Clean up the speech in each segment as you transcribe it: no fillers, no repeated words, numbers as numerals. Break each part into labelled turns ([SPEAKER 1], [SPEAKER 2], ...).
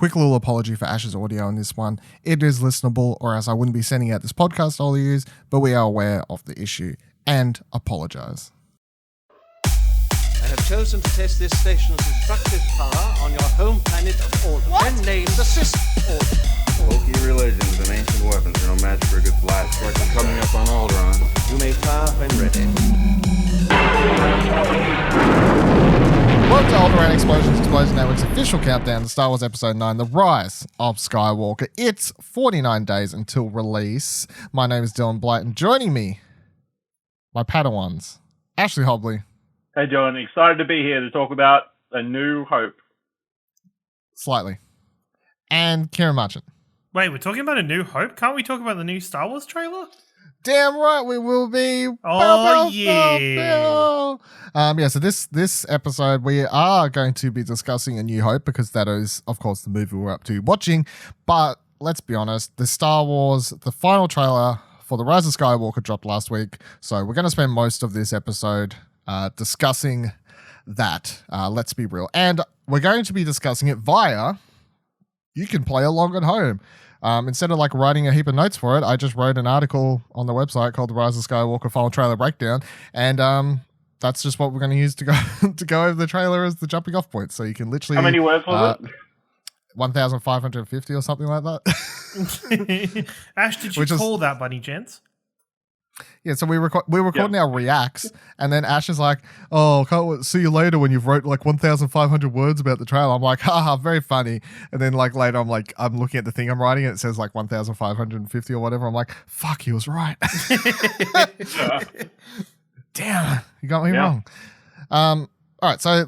[SPEAKER 1] quick little apology for Ash's audio on this one. It is listenable, or else I wouldn't be sending out this podcast all you use, but we are aware of the issue and apologize.
[SPEAKER 2] I have chosen to test this station's destructive power on your home planet of Alderaan. Then name the system.
[SPEAKER 3] Wookiee religions and ancient weapons are no match for a good blast rifle coming up on Alderaan.
[SPEAKER 2] You may fire when ready.
[SPEAKER 1] Welcome to Alderaan Explosions Explosion Network's official countdown to Star Wars Episode 9, The Rise of Skywalker. It's 49 days until release. My name is Dylan Blight, and joining me, my Padawans, Ashley Hobley.
[SPEAKER 4] Hey, John. Excited to be here to talk about A New Hope.
[SPEAKER 1] Slightly. And Ciaran Marchant.
[SPEAKER 5] Wait, we're talking about A New Hope? Can't we talk about the new Star Wars trailer?
[SPEAKER 1] Damn right we will be.
[SPEAKER 5] Oh,
[SPEAKER 1] yeah. So this episode, we are going to be discussing A New Hope because that is, of course, the movie we're up to watching. But let's be honest, the Star Wars, the final trailer for The Rise of Skywalker dropped last week. So we're going to spend most of this episode discussing that. Let's be real. And we're going to be discussing it via, you can play along at home. Instead of like writing a heap of notes for it, I just wrote an article on the website called The Rise of Skywalker Final Trailer Breakdown. And that's just what we're going to use to go to go over the trailer as the jumping off point. So you can literally...
[SPEAKER 4] How many words was it?
[SPEAKER 1] 1,550 or something like that.
[SPEAKER 5] Ash, did you call that by any chance?
[SPEAKER 1] Yeah, so we're recording our reacts, and then Ash is like, "Oh, can't see you later when you've wrote like 1,500 words about the trailer." I'm like, "Haha, very funny." And then like later, I'm looking at the thing I'm writing, and it says like 1,550 or whatever. I'm like, "Fuck, he was right." Damn, you got me wrong. All right, so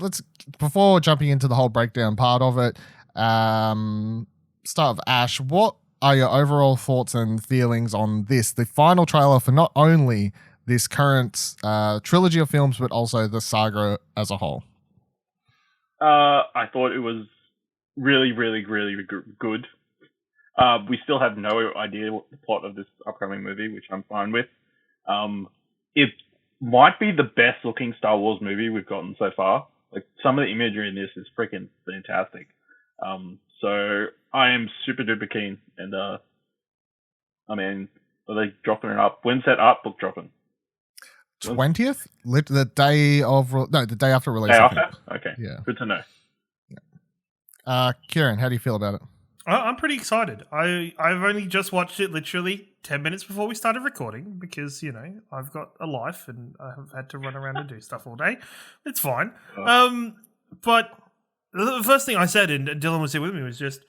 [SPEAKER 1] before jumping into the whole breakdown part of it, start with Ash. What are your overall thoughts and feelings on this, the final trailer for not only this current trilogy of films, but also the saga as a whole?
[SPEAKER 4] I thought it was really, really, really good. We still have no idea what the plot of this upcoming movie, which I'm fine with. It might be the best looking Star Wars movie we've gotten so far. Like, some of the imagery in this is freaking fantastic. So I am super duper keen, and I mean, are they dropping it up? When's that art book dropping?
[SPEAKER 1] 20th, the day after release.
[SPEAKER 4] Day after? Okay,
[SPEAKER 1] yeah,
[SPEAKER 4] good to know.
[SPEAKER 1] Yeah. Ciaran, how do you feel about it?
[SPEAKER 5] I'm pretty excited. I've only just watched it literally 10 minutes before we started recording because, you know, I've got a life and I have had to run around and do stuff all day. It's fine. But the first thing I said, and Dylan was here with me, was just,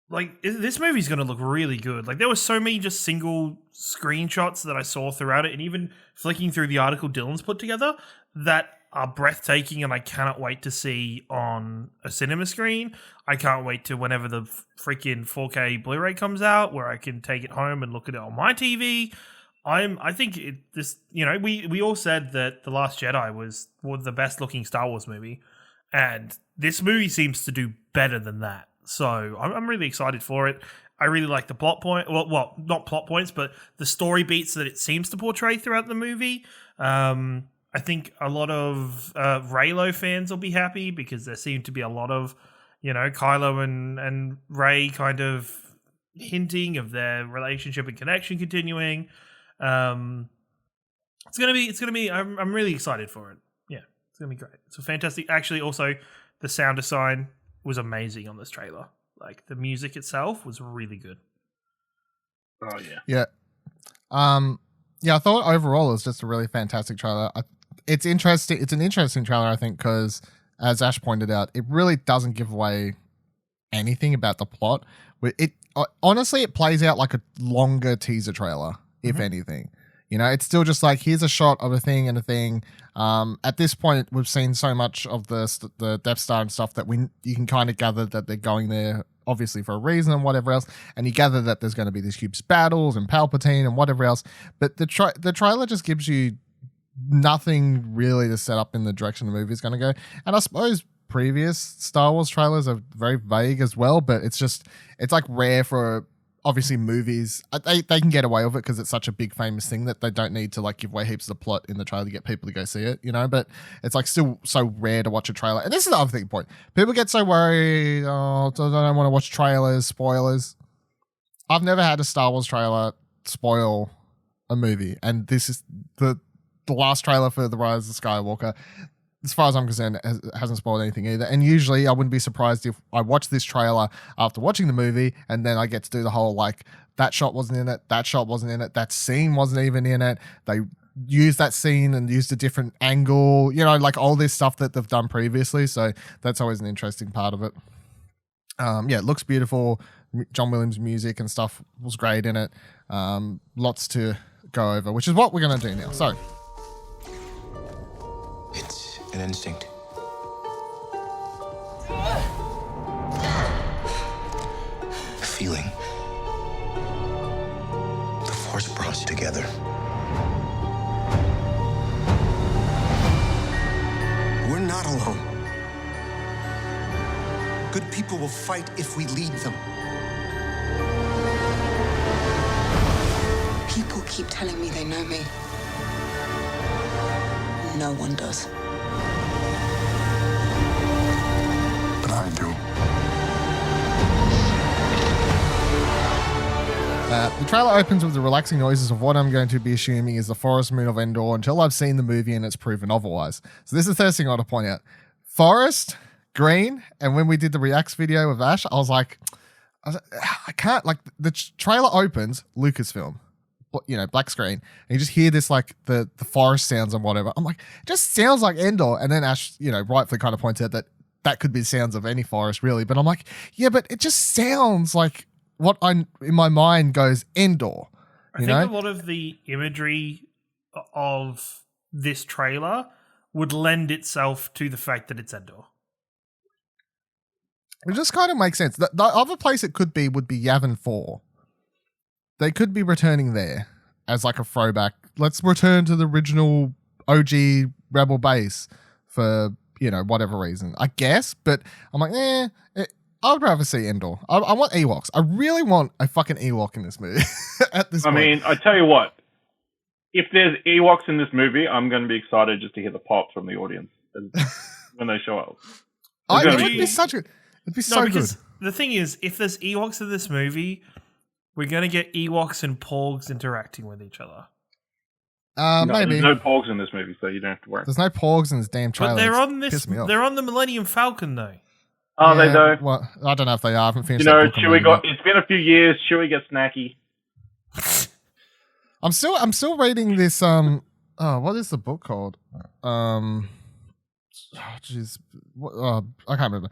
[SPEAKER 5] like, this movie's going to look really good. Like, there were so many just single screenshots that I saw throughout it, and even flicking through the article Dylan's put together, that are breathtaking, and I cannot wait to see on a cinema screen. I can't wait to whenever the freaking 4K Blu-ray comes out, where I can take it home and look at it on my TV. I think we all said that The Last Jedi was the best looking Star Wars movie, and this movie seems to do better than that. So I'm really excited for it. I really like the plot point. Well, not plot points, but the story beats that it seems to portray throughout the movie. I think a lot of Reylo fans will be happy because there seem to be a lot of, you know, Kylo and Rey kind of hinting of their relationship and connection continuing. It's gonna be. I'm really excited for it. Yeah, it's gonna be great. It's a fantastic. Actually, also the sound design was amazing on this trailer. Like, the music itself was really good.
[SPEAKER 4] Oh yeah.
[SPEAKER 1] Yeah. I thought overall it was just a really fantastic trailer. It's interesting. It's an interesting trailer, I think, because as Ash pointed out, it really doesn't give away anything about the plot. It honestly, it plays out like a longer teaser trailer, if anything. You know, it's still just like, here's a shot of a thing and a thing. At this point, we've seen so much of the Death Star and stuff that you can kind of gather that they're going there, obviously for a reason and whatever else. And you gather that there's going to be these huge battles and Palpatine and whatever else. But the trailer just gives you nothing really to set up in the direction the movie is going to go. And I suppose previous Star Wars trailers are very vague as well, but it's like rare for obviously movies, they can get away with it because it's such a big famous thing that they don't need to like give away heaps of the plot in the trailer to get people to go see it, you know, but it's like still so rare to watch a trailer. And this is the other thing point. People get so worried, I don't want to watch trailers, spoilers. I've never had a Star Wars trailer spoil a movie, and this is the last trailer for The Rise of Skywalker. As far as I'm concerned, hasn't spoiled anything either. And usually I wouldn't be surprised if I watch this trailer after watching the movie and then I get to do the whole like, that shot wasn't in it, that shot wasn't in it, that scene wasn't even in it. They used that scene and used a different angle, you know, like all this stuff that they've done previously. So that's always an interesting part of it. Yeah, it looks beautiful. John Williams' music and stuff was great in it. Lots to go over, which is what we're going to do now. So
[SPEAKER 6] it's an instinct. A feeling. The Force brought us together. We're not alone. Good people will fight if we lead them.
[SPEAKER 7] People keep telling me they know me. No one does.
[SPEAKER 6] But I do.
[SPEAKER 1] The trailer opens with the relaxing noises of what I'm going to be assuming is the forest moon of Endor until I've seen the movie and it's proven otherwise. So this is the first thing I want to point out. Forest, green, and when we did the reacts video with Ash, I was like, I can't, like, the trailer opens, Lucasfilm, you know, black screen, and you just hear this, like, the forest sounds and whatever. I'm like, it just sounds like Endor. And then Ash, you know, rightfully kind of points out that could be sounds of any forest, really. But I'm like, yeah, but it just sounds like what in my mind goes Endor.
[SPEAKER 5] I think a lot of the imagery of this trailer would lend itself to the fact that it's Endor.
[SPEAKER 1] It just kind of makes sense. The other place it could be would be Yavin 4. They could be returning there as like a throwback. Let's return to the original OG Rebel base for, you know, whatever reason, I guess. But I'm like, I would rather see Endor. I want Ewoks. I really want a fucking Ewok in this movie at this point.
[SPEAKER 4] I mean, I tell you what, if there's Ewoks in this movie, I'm going to be excited just to hear the pop from the audience when they show up.
[SPEAKER 1] It would be such a... It'd be so good.
[SPEAKER 5] The thing is, if there's Ewoks in this movie, we're going to get Ewoks and Porgs interacting with each other.
[SPEAKER 1] Maybe.
[SPEAKER 4] There's no Porgs in this movie, so you don't have to worry.
[SPEAKER 1] There's no Porgs in this damn trailer.
[SPEAKER 5] But they're on this. They're on the Millennium Falcon, though.
[SPEAKER 4] Oh, yeah, they do.
[SPEAKER 1] Well, I don't know if they are. I haven't finished.
[SPEAKER 4] You know, Chewie it's been a few years. Chewie gets snacky.
[SPEAKER 1] I'm still reading this. What is the book called? Jeez, I can't remember.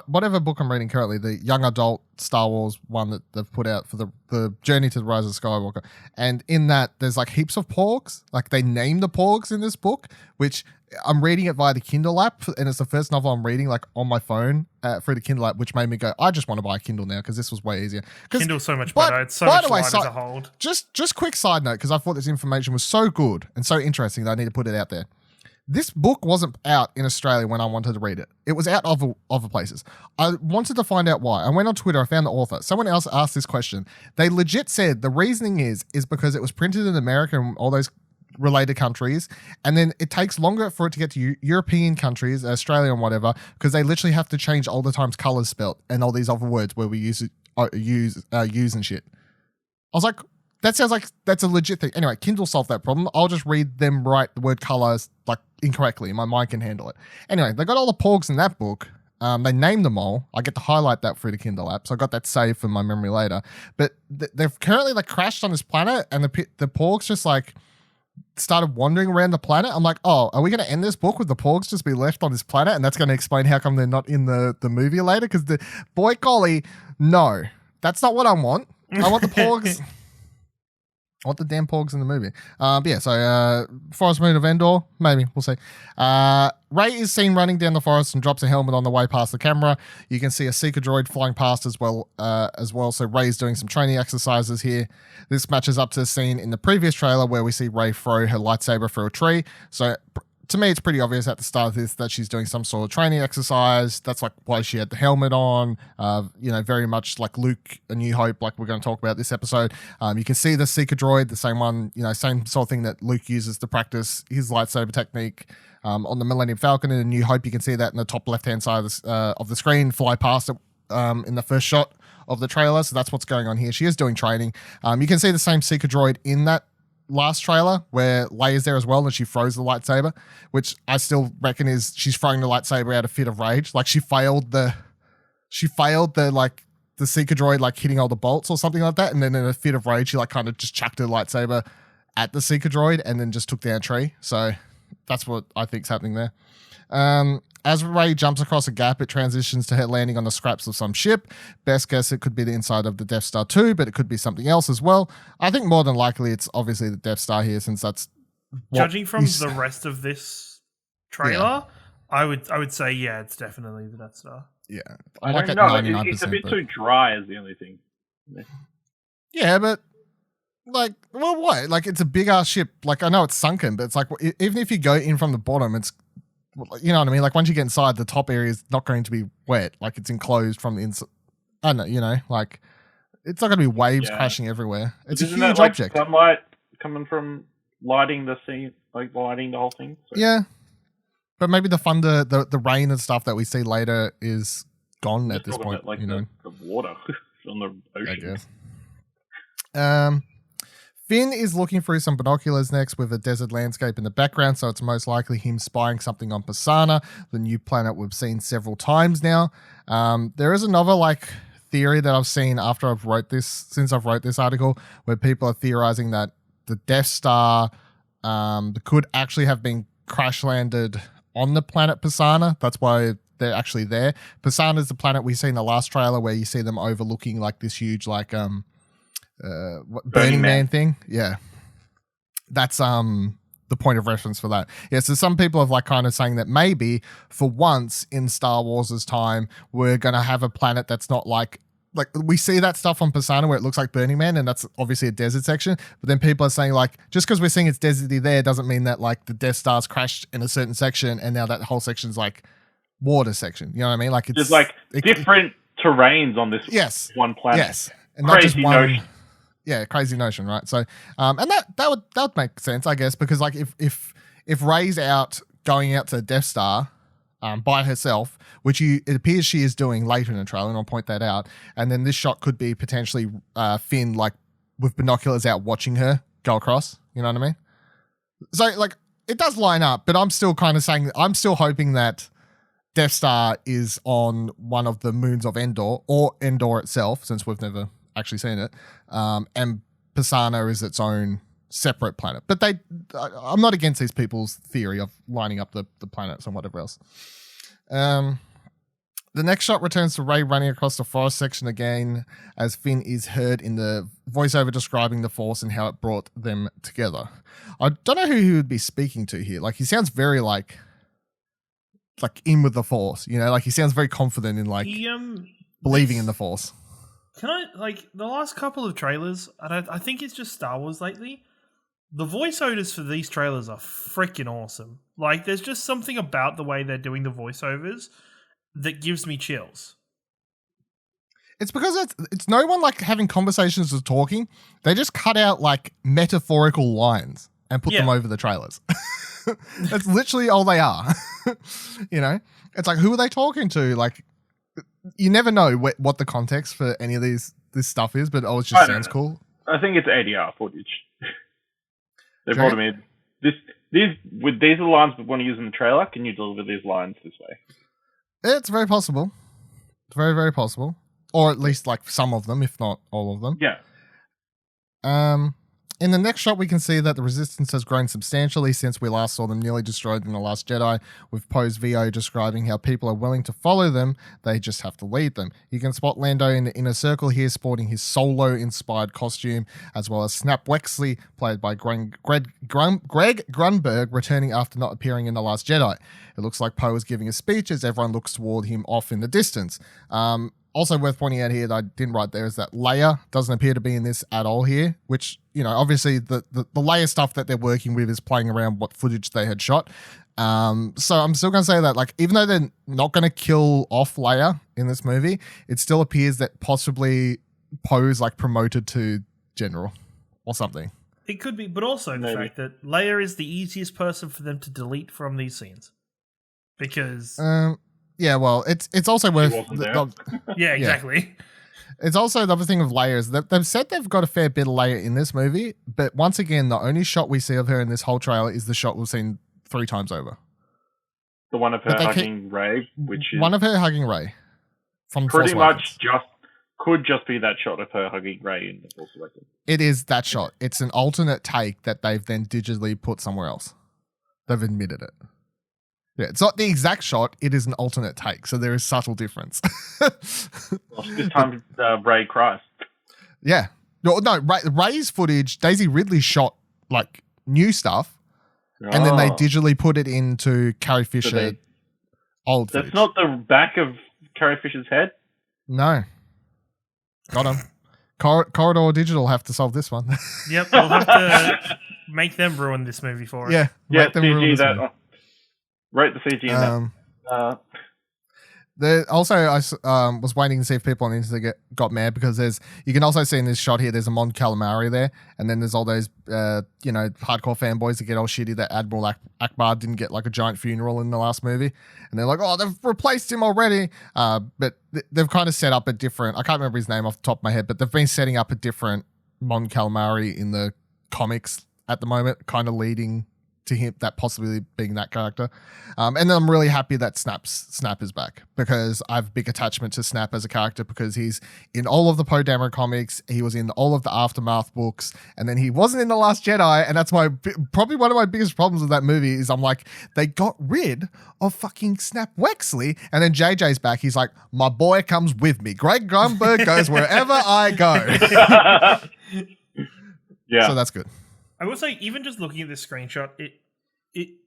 [SPEAKER 1] Whatever book I'm reading currently, the young adult Star Wars one that they've put out for the Journey to the Rise of Skywalker, and in that there's like heaps of Porgs. Like they name the Porgs in this book, which I'm reading it via the Kindle app, and it's the first novel I'm reading like on my phone through the Kindle app, which made me go, I just want to buy a Kindle now because this was way easier.
[SPEAKER 5] Kindle's so much better. It's so much lighter to hold.
[SPEAKER 1] Just quick side note, because I thought this information was so good and so interesting that I need to put it out there. This book wasn't out in Australia when I wanted to read it. It was out other places. I wanted to find out why. I went on Twitter. I found the author. Someone else asked this question. They legit said the reasoning is because it was printed in America and all those related countries, and then it takes longer for it to get to European countries, Australia and whatever, because they literally have to change all the times colors spelt and all these other words where we use and shit. I was like, that sounds like that's a legit thing. Anyway, Kindle solved that problem. I'll just read them write the word colors like incorrectly. My mind can handle it. Anyway, they got all the Porgs in that book. They named them all. I get to highlight that through the Kindle app, so I got that saved for my memory later. But they've currently like crashed on this planet, and the Porgs just like started wandering around the planet. I'm like, oh, are we going to end this book with the Porgs just be left on this planet? And that's going to explain how come they're not in the movie later? Because the boy collie, no, that's not what I want. I want the Porgs. I want the damn Porgs in the movie. But yeah, so Forest Moon of Endor, maybe, we'll see. Rey is seen running down the forest and drops a helmet on the way past the camera. You can see a Seeker droid flying past as well. So Rey's doing some training exercises here. This matches up to the scene in the previous trailer where we see Rey throw her lightsaber through a tree. So to me, it's pretty obvious at the start of this that she's doing some sort of training exercise. That's like why she had the helmet on. Very much like Luke, A New Hope, like we're going to talk about this episode. You can see the Seeker droid, the same one, same sort of thing that Luke uses to practice his lightsaber technique. On the Millennium Falcon in A New Hope, you can see that in the top left-hand side of the screen, fly past it in the first shot of the trailer. So that's what's going on here. She is doing training. You can see the same Seeker droid in that last trailer where Leia's there as well and she throws the lightsaber, which I still reckon is she's throwing the lightsaber out of fit of rage. Like she failed the Seeker droid like hitting all the bolts or something like that, and then in a fit of rage she like kind of just chucked her lightsaber at the Seeker droid and then just took down Tree. So that's what I think's happening there. As Rey jumps across a gap, it transitions to her landing on the scraps of some ship. Best guess it could be the inside of the Death Star 2, but it could be something else as well. I think more than likely it's obviously the Death Star here, since that's
[SPEAKER 5] judging from the rest of this trailer. I would say it's definitely the Death Star.
[SPEAKER 1] Yeah,
[SPEAKER 4] I don't know. It's a bit too dry, is the only thing.
[SPEAKER 1] Yeah, but what? Like it's a big ass ship. Like I know it's sunken, but it's like even if you go in from the bottom, it's. You know what I mean? Like once you get inside, the top area is not going to be wet. Like it's enclosed from the inside. I don't know, like it's not going to be waves crashing everywhere. It's a huge object.
[SPEAKER 4] Sunlight coming from lighting the scene, like lighting the whole thing. So.
[SPEAKER 1] Yeah, but maybe the thunder, the rain and stuff that we see later is gone at this point.
[SPEAKER 4] About, the water on the ocean.
[SPEAKER 1] I guess. Finn is looking through some binoculars next with a desert landscape in the background, so it's most likely him spying something on Pisana, the new planet we've seen several times now. There is another theory that I've seen since I've wrote this article, where people are theorizing that the Death Star could actually have been crash landed on the planet Pisana. That's why they're actually there. Pisana is the planet we see in the last trailer where you see them overlooking like this huge Burning Man thing. Yeah, that's the point of reference for that. Yeah, so some people have kind of saying that maybe for once in Star Wars' time we're gonna have a planet that's not like we see that stuff on Pisana where it looks like Burning Man, and that's obviously a desert section, but then people are saying just because we're seeing it's deserty there doesn't mean that the Death Star's crashed in a certain section and now that whole section's water section. You know what I mean? It's
[SPEAKER 4] there's different terrains on this one planet.
[SPEAKER 1] Yes, and not just one. Notion. Yeah, crazy notion, right? So, and that would make sense, I guess, because if Rey's going out to the Death Star by herself, which it appears she is doing later in the trailer, and I'll point that out, and then this shot could be potentially Finn with binoculars out watching her go across. You know what I mean? So it does line up, but I'm still kind of saying I'm still hoping that Death Star is on one of the moons of Endor or Endor itself, since we've never actually seen it, and Pisana is its own separate planet. But I'm not against these people's theory of lining up the planets and whatever else. The next shot returns to Rey running across the forest section again, as Finn is heard in the voiceover describing the Force and how it brought them together. I don't know who he would be speaking to here. He sounds very in with the Force, he sounds very confident in believing in the Force.
[SPEAKER 5] Can I, the last couple of trailers, and I think it's just Star Wars lately, the voiceovers for these trailers are freaking awesome. There's just something about the way they're doing the voiceovers that gives me chills.
[SPEAKER 1] It's because it's no one having conversations or talking. They just cut out metaphorical lines and put them over the trailers. That's literally all they are. It's who are they talking to? You never know what the context for any of this stuff is, but it always just sounds cool.
[SPEAKER 4] I think it's ADR footage. They brought them in. These are the lines we want to use in the trailer. Can you deliver these lines this way?
[SPEAKER 1] It's very possible. It's very, very possible. Or at least some of them, if not all of them.
[SPEAKER 4] Yeah.
[SPEAKER 1] In the next shot, we can see that the Resistance has grown substantially since we last saw them nearly destroyed in The Last Jedi, with Poe's VO describing how people are willing to follow them, they just have to lead them. You can spot Lando in the inner circle here, sporting his Solo-inspired costume, as well as Snap Wexley, played by Greg Grunberg, returning after not appearing in The Last Jedi. It looks like Poe is giving a speech as everyone looks toward him off in the distance. also worth pointing out here that I didn't write there is that Leia doesn't appear to be in this at all here, which, you know, obviously the Leia stuff that they're working with is playing around what footage they had shot. So I'm still going to say that, like, even though they're not going to kill off Leia in this movie, it still appears that possibly Poe's like promoted to general or something.
[SPEAKER 5] It could be, but also the fact that Leia is the easiest person for them to delete from these scenes. Because...
[SPEAKER 1] yeah, well, it's also worth...
[SPEAKER 5] yeah, exactly.
[SPEAKER 1] It's also the other thing of Leia is that they've said they've got a fair bit of Leia in this movie, but once again, the only shot we see of her in this whole trailer is the shot we've seen 3 times over.
[SPEAKER 4] The one of her hugging Rey, which is...
[SPEAKER 1] One of her hugging Rey. From
[SPEAKER 4] pretty
[SPEAKER 1] Force
[SPEAKER 4] much
[SPEAKER 1] Awakens.
[SPEAKER 4] could just be that shot of her hugging Rey in the Force Awakens.
[SPEAKER 1] It is that shot. It's an alternate take that they've then digitally put somewhere else. They've admitted it. Yeah, it's not the exact shot. It is an alternate take, so there is subtle difference.
[SPEAKER 4] Well, this time, Rey cries.
[SPEAKER 1] Yeah. No, Rey's footage, Daisy Ridley shot, like, new stuff, and then they digitally put it into Carrie Fisher old footage.
[SPEAKER 4] That's not the back of Carrie Fisher's head?
[SPEAKER 1] No. Got him. Corridor Digital have to solve this one.
[SPEAKER 5] Yep, we'll have to make them ruin this movie for us.
[SPEAKER 1] Yeah.
[SPEAKER 4] Yeah, CG that. Write the CG in that.
[SPEAKER 1] Also, I was waiting to see if people on the internet got mad because you can also see in this shot here, there's a Mon Calamari there, and then there's all those, hardcore fanboys that get all shitty that Admiral Akbar didn't get like a giant funeral in the last movie, and they're like, oh, they've replaced him already. But they've kind of set up a different, I can't remember his name off the top of my head, but they've been setting up a different Mon Calamari in the comics at the moment, kind of leading to him that possibly being that character. And then I'm really happy that Snap is back because I have a big attachment to Snap as a character because he's in all of the Poe Dameron comics, he was in all of the Aftermath books, and then he wasn't in The Last Jedi, and that's probably one of my biggest problems with that movie is I'm like, they got rid of fucking Snap Wexley, and then JJ's back, he's like, my boy comes with me. Greg Grunberg goes wherever I go.
[SPEAKER 4] Yeah.
[SPEAKER 1] So that's good.
[SPEAKER 5] I will say, even just looking at this screenshot,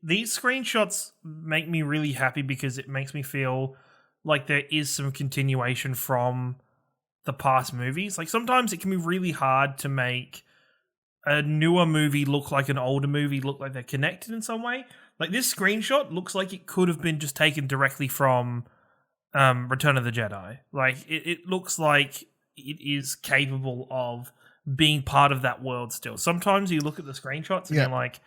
[SPEAKER 5] these screenshots make me really happy because it makes me feel like there is some continuation from the past movies. Like, sometimes it can be really hard to make a newer movie look like an older movie, look like they're connected in some way. Like, this screenshot looks like it could have been just taken directly from Return of the Jedi. Like, it looks like it is capable of being part of that world still. Sometimes you look at the screenshots and you're like,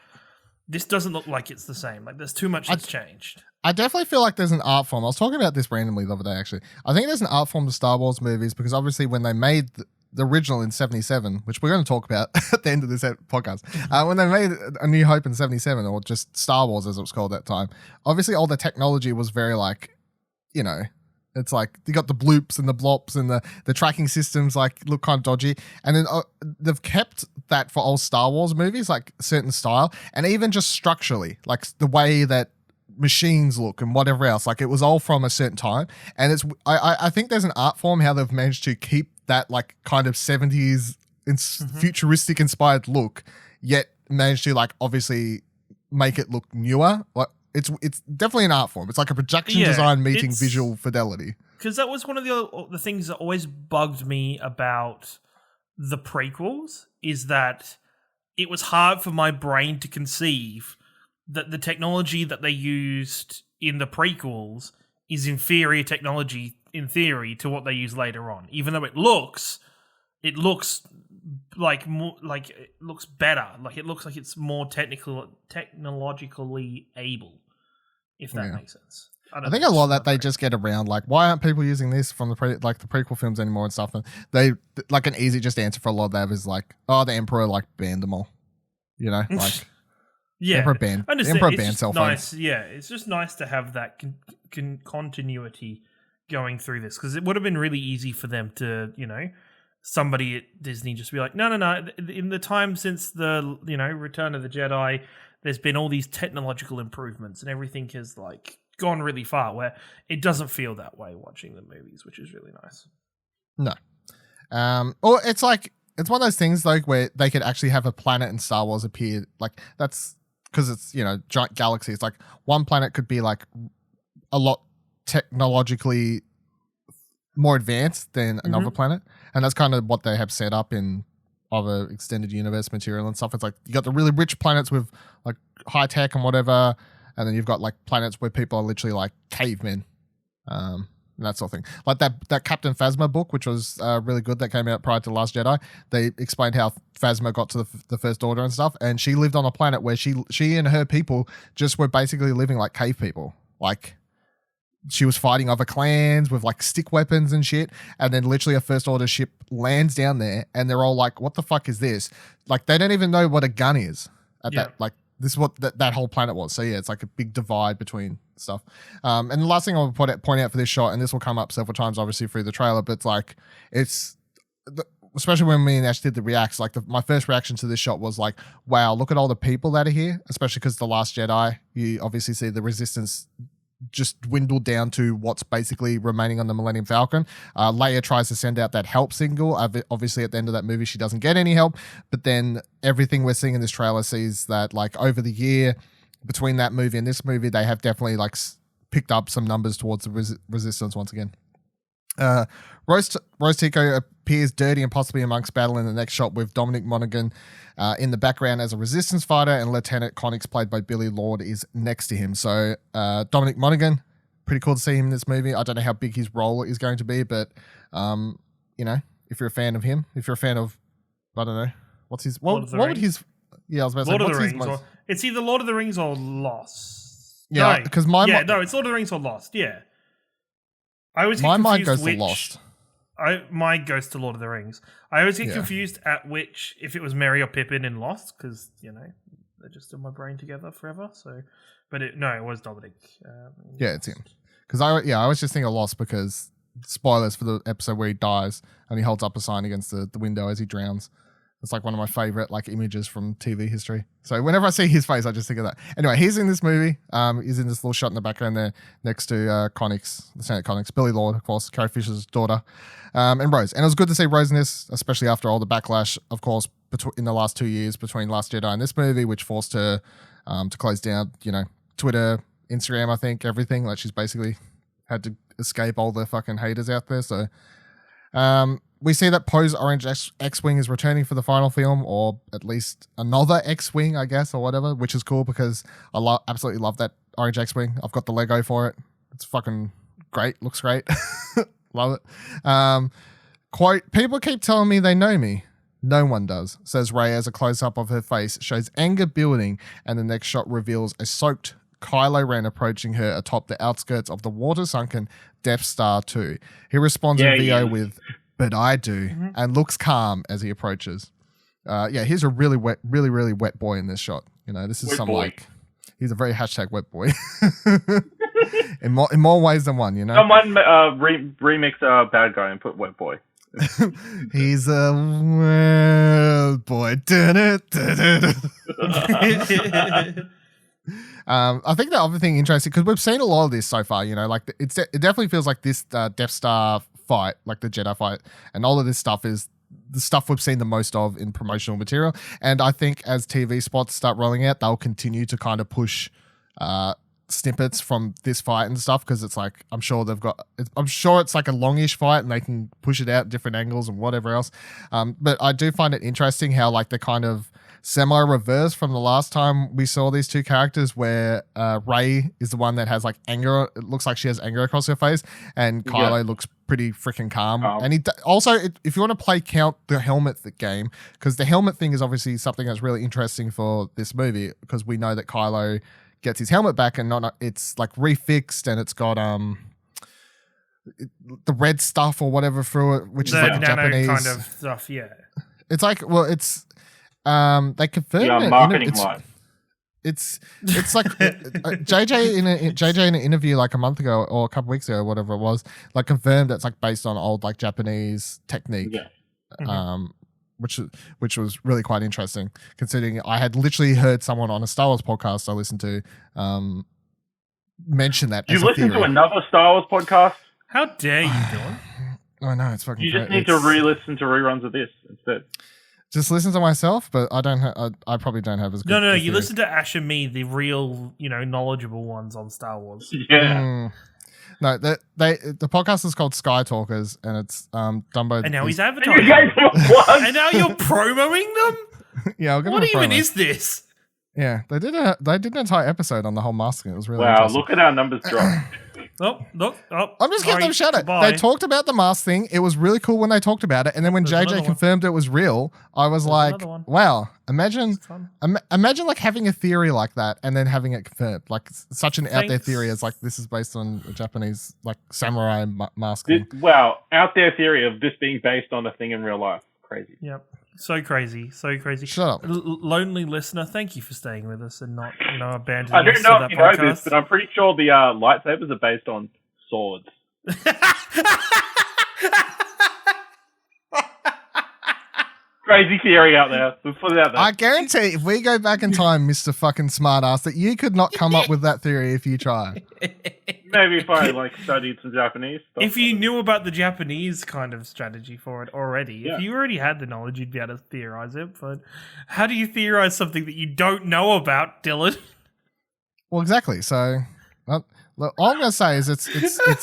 [SPEAKER 5] this doesn't look like it's the same. Like, there's too much that's changed.
[SPEAKER 1] I definitely feel like there's an art form. I was talking about this randomly the other day, actually. I think there's an art form to Star Wars movies because obviously when they made the original in 77, which we're going to talk about at the end of this podcast, when they made A New Hope in 77, or just Star Wars as it was called at that time, obviously all the technology was very like, you know, it's like you got the bloops and the blops and the tracking systems like look kind of dodgy. And then they've kept that for all Star Wars movies, like certain style, and even just structurally, like the way that machines look and whatever else. Like it was all from a certain time. And I think there's an art form how they've managed to keep that like kind of 70s futuristic inspired look, yet managed to like obviously make it look newer. Like it's definitely an art form. It's like a production design meeting visual fidelity. Because
[SPEAKER 5] that was one of the things that always bugged me about the prequels is that it was hard for my brain to conceive that the technology that they used in the prequels is inferior technology in theory to what they use later on. Even though it looks like more like it looks better. Like it looks like it's more technologically able. If that makes sense.
[SPEAKER 1] I think a lot of that they just get around. Like, why aren't people using this from the prequel films anymore and stuff? And they like an easy just answer for a lot of that is like, oh, the Emperor like banned them all. You know, like Emperor banned cell phones.
[SPEAKER 5] Yeah, it's just nice to have that continuity going through this because it would have been really easy for them to, you know, somebody at Disney just be like, no. In the time since the Return of the Jedi, there's been all these technological improvements and everything has like gone really far where it doesn't feel that way watching the movies, which is really nice.
[SPEAKER 1] No. Or it's like, it's one of those things like where they could actually have a planet in Star Wars appear. Like that's because it's, you know, giant galaxies. Like one planet could be like a lot technologically more advanced than another planet, and that's kind of what they have set up in other extended universe material and stuff. It's like you got the really rich planets with like high tech and whatever, and then you've got like planets where people are literally like cavemen, and that sort of thing. Like that Captain Phasma book, which was really good, that came out prior to The Last Jedi. They explained how Phasma got to the First Order and stuff, and she lived on a planet where she and her people just were basically living like cave people. Like she was fighting other clans with like stick weapons and shit, and then literally a First Order ship lands down there, and they're all like, "What the fuck is this?" Like they don't even know what a gun is at that. Like this is what that whole planet was. So yeah, it's like a big divide between stuff. And the last thing I would point out for this shot, and this will come up several times, obviously through the trailer, but it's like especially when me and Ash did the reacts, like my first reaction to this shot was like, wow, look at all the people that are here, especially because The Last Jedi, you obviously see the Resistance just dwindled down to what's basically remaining on the Millennium Falcon. Leia tries to send out that help signal. Obviously, at the end of that movie, she doesn't get any help. But then everything we're seeing in this trailer sees that, like, over the year between that movie and this movie, they have definitely like picked up some numbers towards the Resistance once again. Rose Tico appears dirty and possibly amongst battle in the next shot with Dominic Monaghan in the background as a Resistance fighter, and Lieutenant Connix, played by Billy Lord, is next to him. So Dominic Monaghan, pretty cool to see him in this movie. I don't know how big his role is going to be, but you know, if you're a fan of him, if you're a fan of, I don't know, what's his, what would his, yeah, I was about to say,
[SPEAKER 5] Lord of
[SPEAKER 1] what's
[SPEAKER 5] the
[SPEAKER 1] his
[SPEAKER 5] Rings.
[SPEAKER 1] most,
[SPEAKER 5] It's either Lord of the Rings or Lost.
[SPEAKER 1] yeah, because no,
[SPEAKER 5] it's Lord of the Rings or Lost. Yeah, I always get
[SPEAKER 1] my mind
[SPEAKER 5] confused
[SPEAKER 1] goes to Lost.
[SPEAKER 5] Mine goes to Lord of the Rings. I always get confused at which, if it was Merry or Pippin in Lost, because you know they're just in my brain together forever. So, but it was Dominic.
[SPEAKER 1] Yeah, it's him. Because I was just thinking of Lost because spoilers for the episode where he dies and he holds up a sign against the window as he drowns. It's like one of my favorite like images from TV history. So whenever I see his face, I just think of that. Anyway, he's in this movie. He's in this little shot in the background there next to Connix, Lieutenant Connix, Billy Lord, of course, Carrie Fisher's daughter, and Rose. And it was good to see Rose in this, especially after all the backlash, of course, in the last 2 years between Last Jedi and this movie, which forced her to close down, you know, Twitter, Instagram, I think, everything. Like she's basically had to escape all the fucking haters out there. So we see that Poe's Orange X-Wing is returning for the final film, or at least another X-Wing, I guess, or whatever, which is cool because I absolutely love that Orange X-Wing. I've got the Lego for it. It's fucking great. Looks great. Love it. Quote, people keep telling me they know me. No one does, says Rey as a close-up of her face shows anger building, and the next shot reveals a soaked Kylo Ren approaching her atop the outskirts of the water-sunken Death Star 2. He responds in VO with, "But I do," and looks calm as he approaches. He's a really wet, really wet boy in this shot. You know, this is he's a very #wet boy. in more ways than one, you know.
[SPEAKER 4] Someone remix Bad Guy and put Wet Boy.
[SPEAKER 1] He's a wet boy. I think the other thing interesting, because we've seen a lot of this so far, you know, like it definitely feels like this Death Star fight, like the Jedi fight, and all of this stuff is the stuff we've seen the most of in promotional material. And I think as TV spots start rolling out, they'll continue to kind of push snippets from this fight and stuff, because it's like I'm sure it's like a longish fight and they can push it out different angles and whatever else. But I do find it interesting how like they're kind of semi-reverse from the last time we saw these two characters, where Rey is the one that has like anger. It looks like she has anger across her face, and Kylo looks pretty freaking calm. And if you want to count the helmet game, because the helmet thing is obviously something that's really interesting for this movie, because we know that Kylo gets his helmet back and it's like refixed, and it's got the red stuff or whatever through it, which is like a Japanese
[SPEAKER 5] kind of stuff. Yeah,
[SPEAKER 1] it's like, well, it's they confirmed
[SPEAKER 4] marketing line.
[SPEAKER 1] It's like JJ in an interview like a month ago or a couple weeks ago, whatever it was, like confirmed that's like based on old like Japanese technique. Which was really quite interesting, considering I had literally heard someone on a Star Wars podcast I listened to mention that.
[SPEAKER 4] You listen to another Star Wars podcast?
[SPEAKER 5] How dare you, Dylan?
[SPEAKER 1] I know, it's fucking.
[SPEAKER 4] You just need to re-listen to reruns of this instead.
[SPEAKER 1] Just listen to myself, but I don't. I probably don't have as good.
[SPEAKER 5] No. You listen to Ash and me, the real, knowledgeable ones on Star Wars.
[SPEAKER 4] Yeah.
[SPEAKER 1] No, the podcast is called Sky Talkers, and it's done by.
[SPEAKER 5] And now he's
[SPEAKER 4] You
[SPEAKER 5] advertising.
[SPEAKER 4] guys what?
[SPEAKER 5] And now you're promoting them?
[SPEAKER 1] Yeah, I'll give
[SPEAKER 5] What
[SPEAKER 1] them a
[SPEAKER 5] even
[SPEAKER 1] promo.
[SPEAKER 5] is this?
[SPEAKER 1] Yeah, they did an entire episode on the whole masking. It was really
[SPEAKER 4] Wow,
[SPEAKER 1] interesting.
[SPEAKER 4] look at our numbers drop.
[SPEAKER 5] Oh, look. Oh,
[SPEAKER 1] I'm just giving them shout out.
[SPEAKER 5] Goodbye.
[SPEAKER 1] They talked about the mask thing. It was really cool when they talked about it, and then when
[SPEAKER 5] There's another
[SPEAKER 1] JJ
[SPEAKER 5] one.
[SPEAKER 1] confirmed it was real, I was like,
[SPEAKER 5] another one.
[SPEAKER 1] "Wow! Imagine,
[SPEAKER 5] It's fun.
[SPEAKER 1] imagine like having a theory like that, and then having it confirmed. Like such an out there
[SPEAKER 5] Thanks.
[SPEAKER 1] theory as like this is based on a Japanese like samurai masking.
[SPEAKER 4] Wow, out there theory of this being based on a thing in real life. Crazy.
[SPEAKER 5] Yep. So crazy. So crazy.
[SPEAKER 1] Shut up.
[SPEAKER 5] Lonely listener, thank you for staying with us and not, abandoning
[SPEAKER 4] I
[SPEAKER 5] us
[SPEAKER 4] don't
[SPEAKER 5] to
[SPEAKER 4] know
[SPEAKER 5] that
[SPEAKER 4] if you know
[SPEAKER 5] podcast.
[SPEAKER 4] this, but I'm pretty sure the lightsabers are based on swords. Crazy theory out there. Let's put it out there.
[SPEAKER 1] I guarantee if we go back in time, Mr. fucking smartass, that you could not come up with that theory if you try.
[SPEAKER 4] Maybe if I studied some Japanese stuff.
[SPEAKER 5] If you knew about the Japanese kind of strategy for it already,
[SPEAKER 4] Yeah.
[SPEAKER 5] if you already had the knowledge, you'd be able to theorize it. But how do you theorize something that you don't know about, Dylan?
[SPEAKER 1] Well, exactly. So, look, all I'm going to say is it's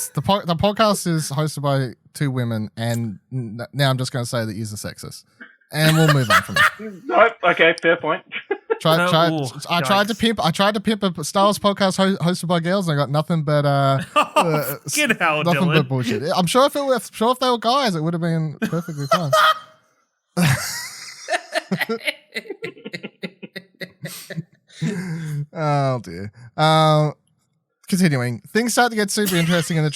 [SPEAKER 1] the podcast is hosted by two women, and now I'm just going to say that you're a sexist, and we'll move on from there.
[SPEAKER 4] Nope. Okay, fair point.
[SPEAKER 1] I tried to pimp a Star Wars podcast hosted by girls, and I got nothing but
[SPEAKER 5] Fucking hell,
[SPEAKER 1] nothing
[SPEAKER 5] Dylan.
[SPEAKER 1] but bullshit. I'm sure if they were guys, it would have been perfectly fine. Oh dear. Continuing, things start to get super interesting in the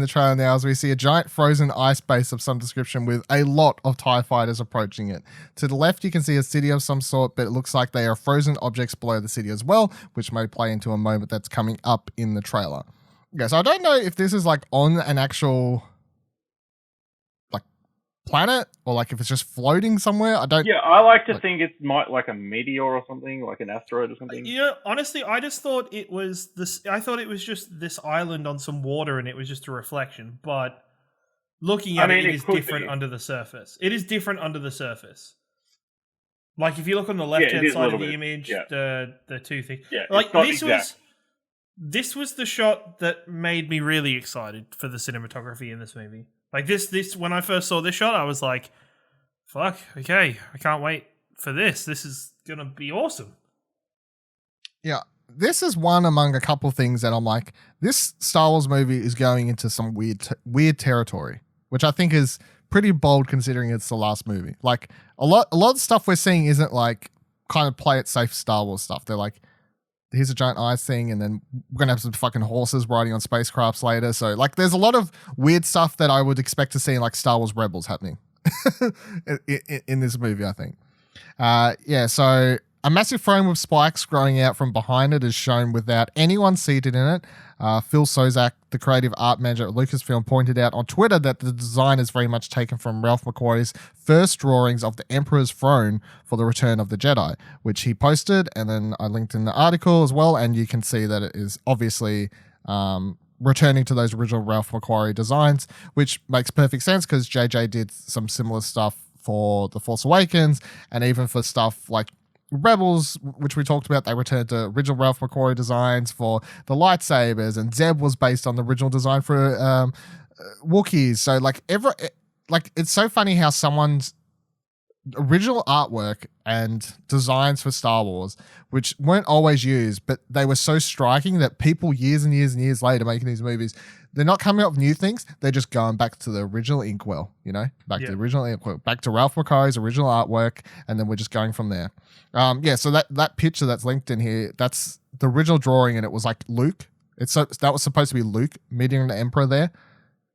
[SPEAKER 1] trailer now as we see a giant frozen ice base of some description with a lot of TIE fighters approaching it. To the left, you can see a city of some sort, but it looks like they are frozen objects below the city as well, which may play into a moment that's coming up in the trailer. Okay, so I don't know if this is like on an actual like planet or like if it's just floating somewhere. I don't.
[SPEAKER 4] Yeah, I like to think it's like a meteor or something, like an asteroid or something.
[SPEAKER 5] Honestly, I just thought it was this. I thought it was just this island on some water, and it was just a reflection. But looking at it is different under the surface. It is different under the surface. Like if you look on the left-hand side of the image, the two things.
[SPEAKER 4] Yeah,
[SPEAKER 5] like
[SPEAKER 4] it's not
[SPEAKER 5] this
[SPEAKER 4] exact.
[SPEAKER 5] This was the shot that made me really excited for the cinematography in this movie. Like this when I first saw this shot, I was like, fuck, okay, I can't wait for this. This is going to be awesome.
[SPEAKER 1] Yeah, this is one among a couple things that I'm like, this Star Wars movie is going into some weird territory, which I think is pretty bold considering it's the last movie. Like a lot of stuff we're seeing isn't like kind of play it safe Star Wars stuff. They're like, here's a giant ice thing, and then we're gonna have some fucking horses riding on spacecrafts later. So like, there's a lot of weird stuff that I would expect to see in like Star Wars Rebels happening in this movie, I think. Yeah, so a massive frame with spikes growing out from behind it is shown without anyone seated in it. Phil Sozak, the creative art manager at Lucasfilm, pointed out on Twitter that the design is very much taken from Ralph McQuarrie's first drawings of the Emperor's throne for the Return of the Jedi, which he posted, and then I linked in the article as well, and you can see that it is obviously returning to those original Ralph McQuarrie designs, which makes perfect sense because JJ did some similar stuff for The Force Awakens, and even for stuff like Rebels, which we talked about, they returned to original Ralph McQuarrie designs for the lightsabers, and Zeb was based on the original design for Wookiees. So like it's so funny how someone's original artwork and designs for Star Wars, which weren't always used, but they were so striking that people years and years and years later making these movies, they're not coming up with new things. They're just going back to the original inkwell, back to the original inkwell, back to Ralph McQuarrie's original artwork, and then we're just going from there. So that picture that's linked in here, that's the original drawing, and it was like Luke. That was supposed to be Luke meeting the Emperor there.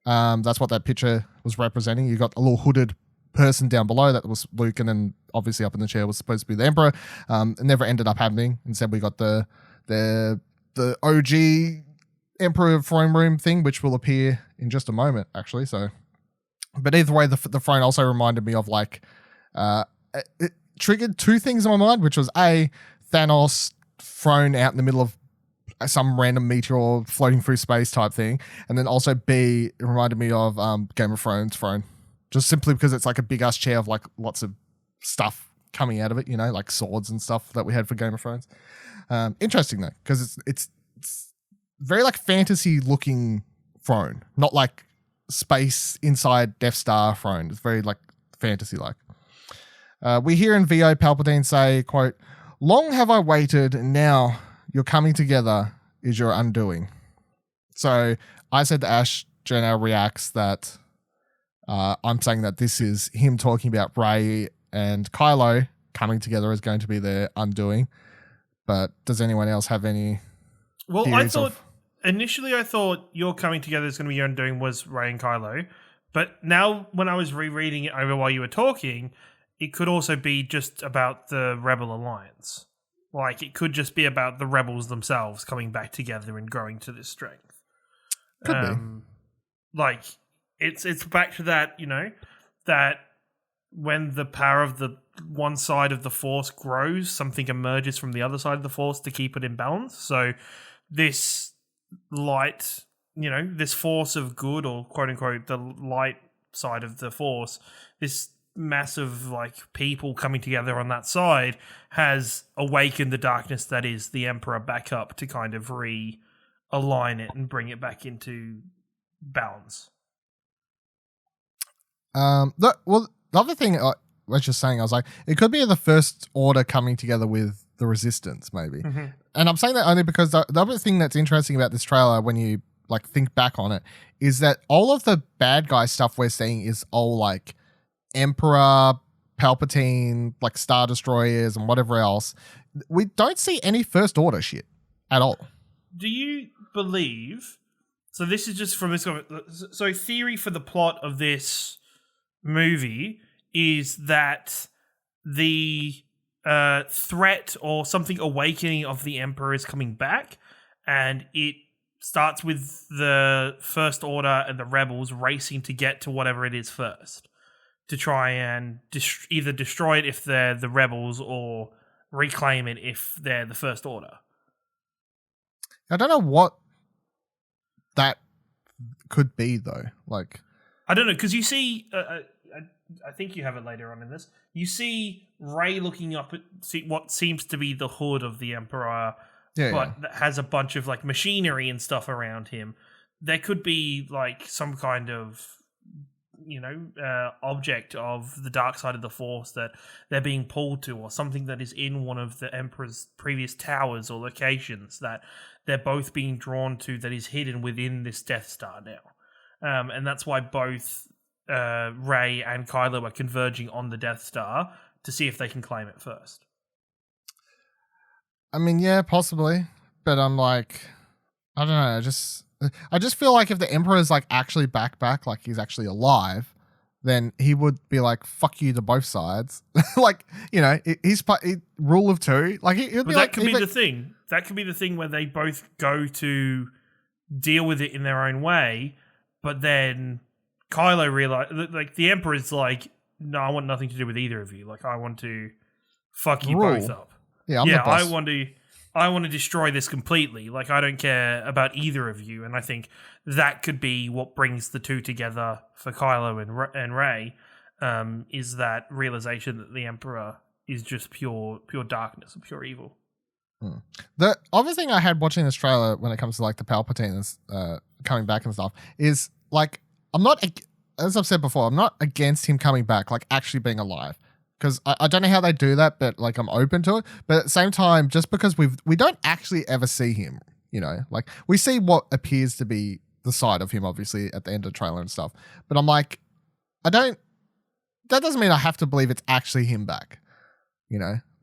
[SPEAKER 1] That's what that picture was representing. You got a little hooded person down below that was Luke, and then obviously up in the chair was supposed to be the Emperor. It never ended up happening. Instead, we got the OG Emperor throne room thing, which will appear in just a moment, actually. So, but either way, the throne also reminded me of like it triggered two things in my mind, which was A, Thanos thrown out in the middle of some random meteor floating through space type thing, and then also B, it reminded me of Game of Thrones throne, just simply because it's like a big ass chair of like lots of stuff coming out of it, like swords and stuff that we had for Game of Thrones. Interesting though, because it's very like fantasy looking throne, not like space inside Death Star throne. It's very like fantasy like. We hear in VO Palpatine say, quote, "Long have I waited, and now your coming together is your undoing." So I said to Ash, Jenna reacts that I'm saying that this is him talking about Rey and Kylo coming together is going to be their undoing. But does anyone else have any?
[SPEAKER 5] Well, I thought initially your coming together is going to be your undoing was Rey and Kylo, but now when I was rereading it over while you were talking, it could also be just about the Rebel Alliance. Like it could just be about the rebels themselves coming back together and growing to this strength.
[SPEAKER 1] Could be.
[SPEAKER 5] Like it's back to that, that when the power of the one side of the Force grows, something emerges from the other side of the Force to keep it in balance. So this light, this force of good, or quote unquote, the light side of the Force, this massive like people coming together on that side has awakened the darkness that is the Emperor back up to kind of realign it and bring it back into balance.
[SPEAKER 1] The other thing I was just saying, I was like, it could be the First Order coming together with the Resistance, maybe.
[SPEAKER 5] Mm-hmm.
[SPEAKER 1] And I'm saying that only because the other thing that's interesting about this trailer, when you like think back on it, is that all of the bad guy stuff we're seeing is all like Emperor, Palpatine, like Star Destroyers and whatever else. We don't see any First Order shit at all.
[SPEAKER 5] Do you believe? So this is just from this. So theory for the plot of this movie is that the threat or something awakening of the Emperor is coming back, and it starts with the First Order and the Rebels racing to get to whatever it is first, to try and either destroy it if they're the Rebels or reclaim it if they're the First Order.
[SPEAKER 1] I don't know what that could be though. Like,
[SPEAKER 5] I don't know, because you see, I think you have it later on in this. You see Rey looking up at what seems to be the hood of the Emperor, that has a bunch of like machinery and stuff around him. There could be like some kind of object of the dark side of the Force that they're being pulled to, or something that is in one of the Emperor's previous towers or locations that they're both being drawn to, that is hidden within this Death Star now. And that's why both Rey and Kylo are converging on the Death Star to see if they can claim it first.
[SPEAKER 1] I mean, yeah, possibly, but I'm like, I don't know. I just feel like if the Emperor is like actually back, like he's actually alive, then he would be like, "Fuck you" to both sides. Like, he's rule of two. Like,
[SPEAKER 5] but that could be the thing. That could be the thing where they both go to deal with it in their own way, but then Kylo realizes, like, the Emperor's like, "No, I want nothing to do with either of you. Like, I want to fuck you both up.
[SPEAKER 1] Yeah, I'm the boss.
[SPEAKER 5] I want to destroy this completely. Like, I don't care about either of you." And I think that could be what brings the two together for Kylo and Rey, is that realization that the Emperor is just pure darkness and pure evil.
[SPEAKER 1] The other thing I had watching this trailer when it comes to like the Palpatine coming back and stuff is like, I'm not, as I've said before, I'm not against him coming back, like actually being alive. Because I don't know how they do that, but like I'm open to it. But at the same time, just because we don't actually ever see him, like we see what appears to be the side of him, obviously, at the end of the trailer and stuff. But I'm like, that doesn't mean I have to believe it's actually him back.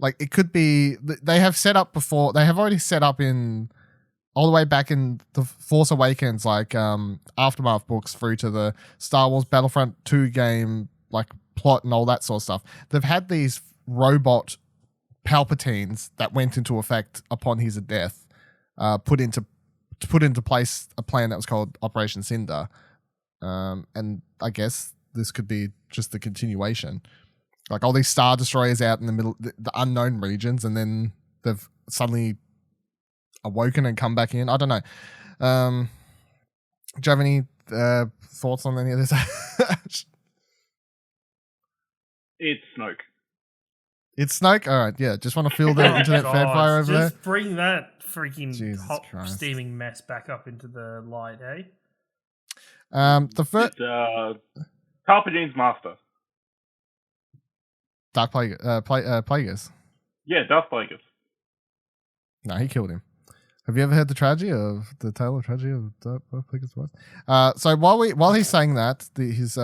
[SPEAKER 1] Like it could be, they have set up before, they have already set up in all the way back in the Force Awakens, like Aftermath books through to the Star Wars Battlefront 2 game, like plot and all that sort of stuff. They've had these robot Palpatines that went into effect upon his death, put into place a plan that was called Operation Cinder, and I guess this could be just the continuation. Like all these Star Destroyers out in the middle, the unknown regions, and then they've suddenly awoken and come back in. I don't know. Do you have any thoughts on any of this?
[SPEAKER 4] It's Snoke.
[SPEAKER 1] It's Snoke. All right, yeah. Just want to feel the internet
[SPEAKER 5] God,
[SPEAKER 1] fanfare over there.
[SPEAKER 5] just bring that freaking
[SPEAKER 1] Jesus
[SPEAKER 5] hot
[SPEAKER 1] Christ.
[SPEAKER 5] steaming mess back up into the light, eh?
[SPEAKER 1] The first
[SPEAKER 4] Palpatine's master.
[SPEAKER 1] Darth Plagueis.
[SPEAKER 4] Yeah, Darth Plagueis.
[SPEAKER 1] No, he killed him. Have you ever heard the tragedy of the tale of tragedy of Darth Plagueis' wife? So while he's saying that, his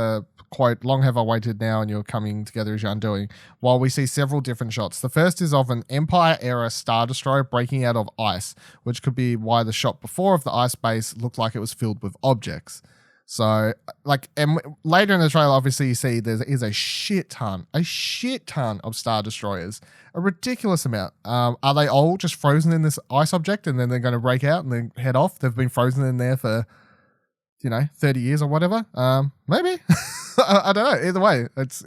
[SPEAKER 1] quote, "Long have I waited now, and you're coming together as your undoing." While we see several different shots, the first is of an Empire-era Star Destroyer breaking out of ice, which could be why the shot before of the ice base looked like it was filled with objects. So, and later in the trailer, obviously you see there is a shit ton of Star Destroyers, a ridiculous amount. Are they all just frozen in this ice object and then they're going to break out and then head off? They've been frozen in there for, 30 years or whatever. Maybe. I don't know. Either way, it's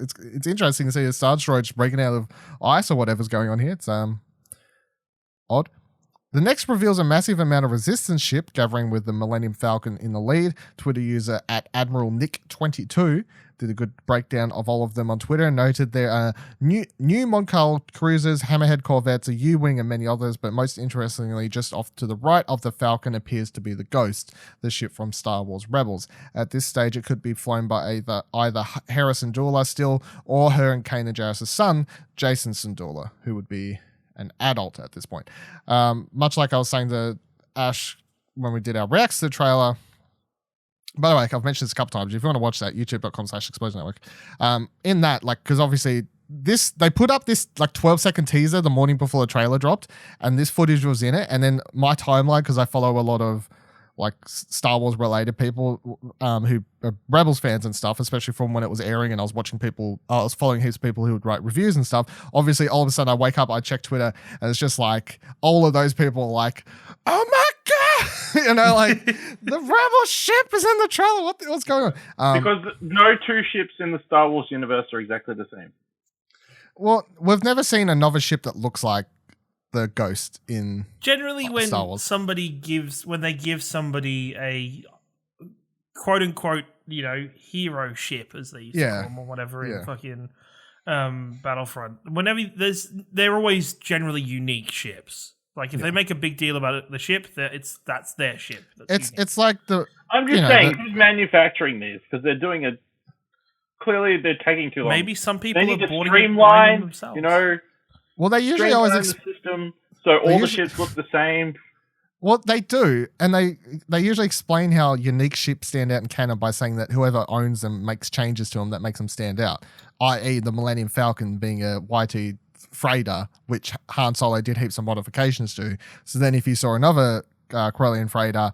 [SPEAKER 1] interesting to see a Star Destroyer just breaking out of ice or whatever's going on here. It's odd. The next reveals a massive amount of resistance ship gathering with the Millennium Falcon in the lead. Twitter user at Admiral Nick22 did a good breakdown of all of them on Twitter and noted there are new Montcalm cruisers, Hammerhead corvettes, a U-wing and many others, but most interestingly, just off to the right of the Falcon appears to be the Ghost, the ship from Star Wars Rebels. At this stage, it could be flown by either Hera Syndulla still or her and Kanan Jarrus' son, Jason Syndulla, who would be an adult at this point. Much like I was saying to Ash when we did our reacts to the trailer. By the way, I've mentioned this a couple times. If you want to watch that, youtube.com/Explosion Network. In that, because obviously they put up this 12-second teaser the morning before the trailer dropped, and this footage was in it. And then my timeline, because I follow a lot of Star Wars related people who are Rebels fans and stuff, especially from when it was airing, and I was following heaps of people who would write reviews and stuff. Obviously, all of a sudden I wake up, I check Twitter, and it's just all of those people are like, "Oh my god!" The Rebel ship is in the trailer. What's going on?
[SPEAKER 4] Because no two ships in the Star Wars universe are exactly the same.
[SPEAKER 1] Well, we've never seen another ship that looks like the Ghost in
[SPEAKER 5] generally when
[SPEAKER 1] Star Wars.
[SPEAKER 5] when they give somebody a quote unquote hero ship, as they used to call them or whatever in fucking Battlefront, whenever they're always generally unique ships. If they make a big deal about the ship, that's their ship.
[SPEAKER 1] It's like
[SPEAKER 4] I'm just saying, who's manufacturing these? Because they're doing it. Clearly, they're taking too long.
[SPEAKER 5] Maybe some people
[SPEAKER 4] they need
[SPEAKER 5] are
[SPEAKER 4] to
[SPEAKER 5] boarding
[SPEAKER 4] streamline
[SPEAKER 5] themselves.
[SPEAKER 1] Well, they usually always
[SPEAKER 4] the system so all the ships look the same.
[SPEAKER 1] Well, they do, and they usually explain how unique ships stand out in canon by saying that whoever owns them makes changes to them that makes them stand out, i.e. the Millennium Falcon being a YT freighter, which Han Solo did heaps of modifications to. So then if you saw another Corellian freighter,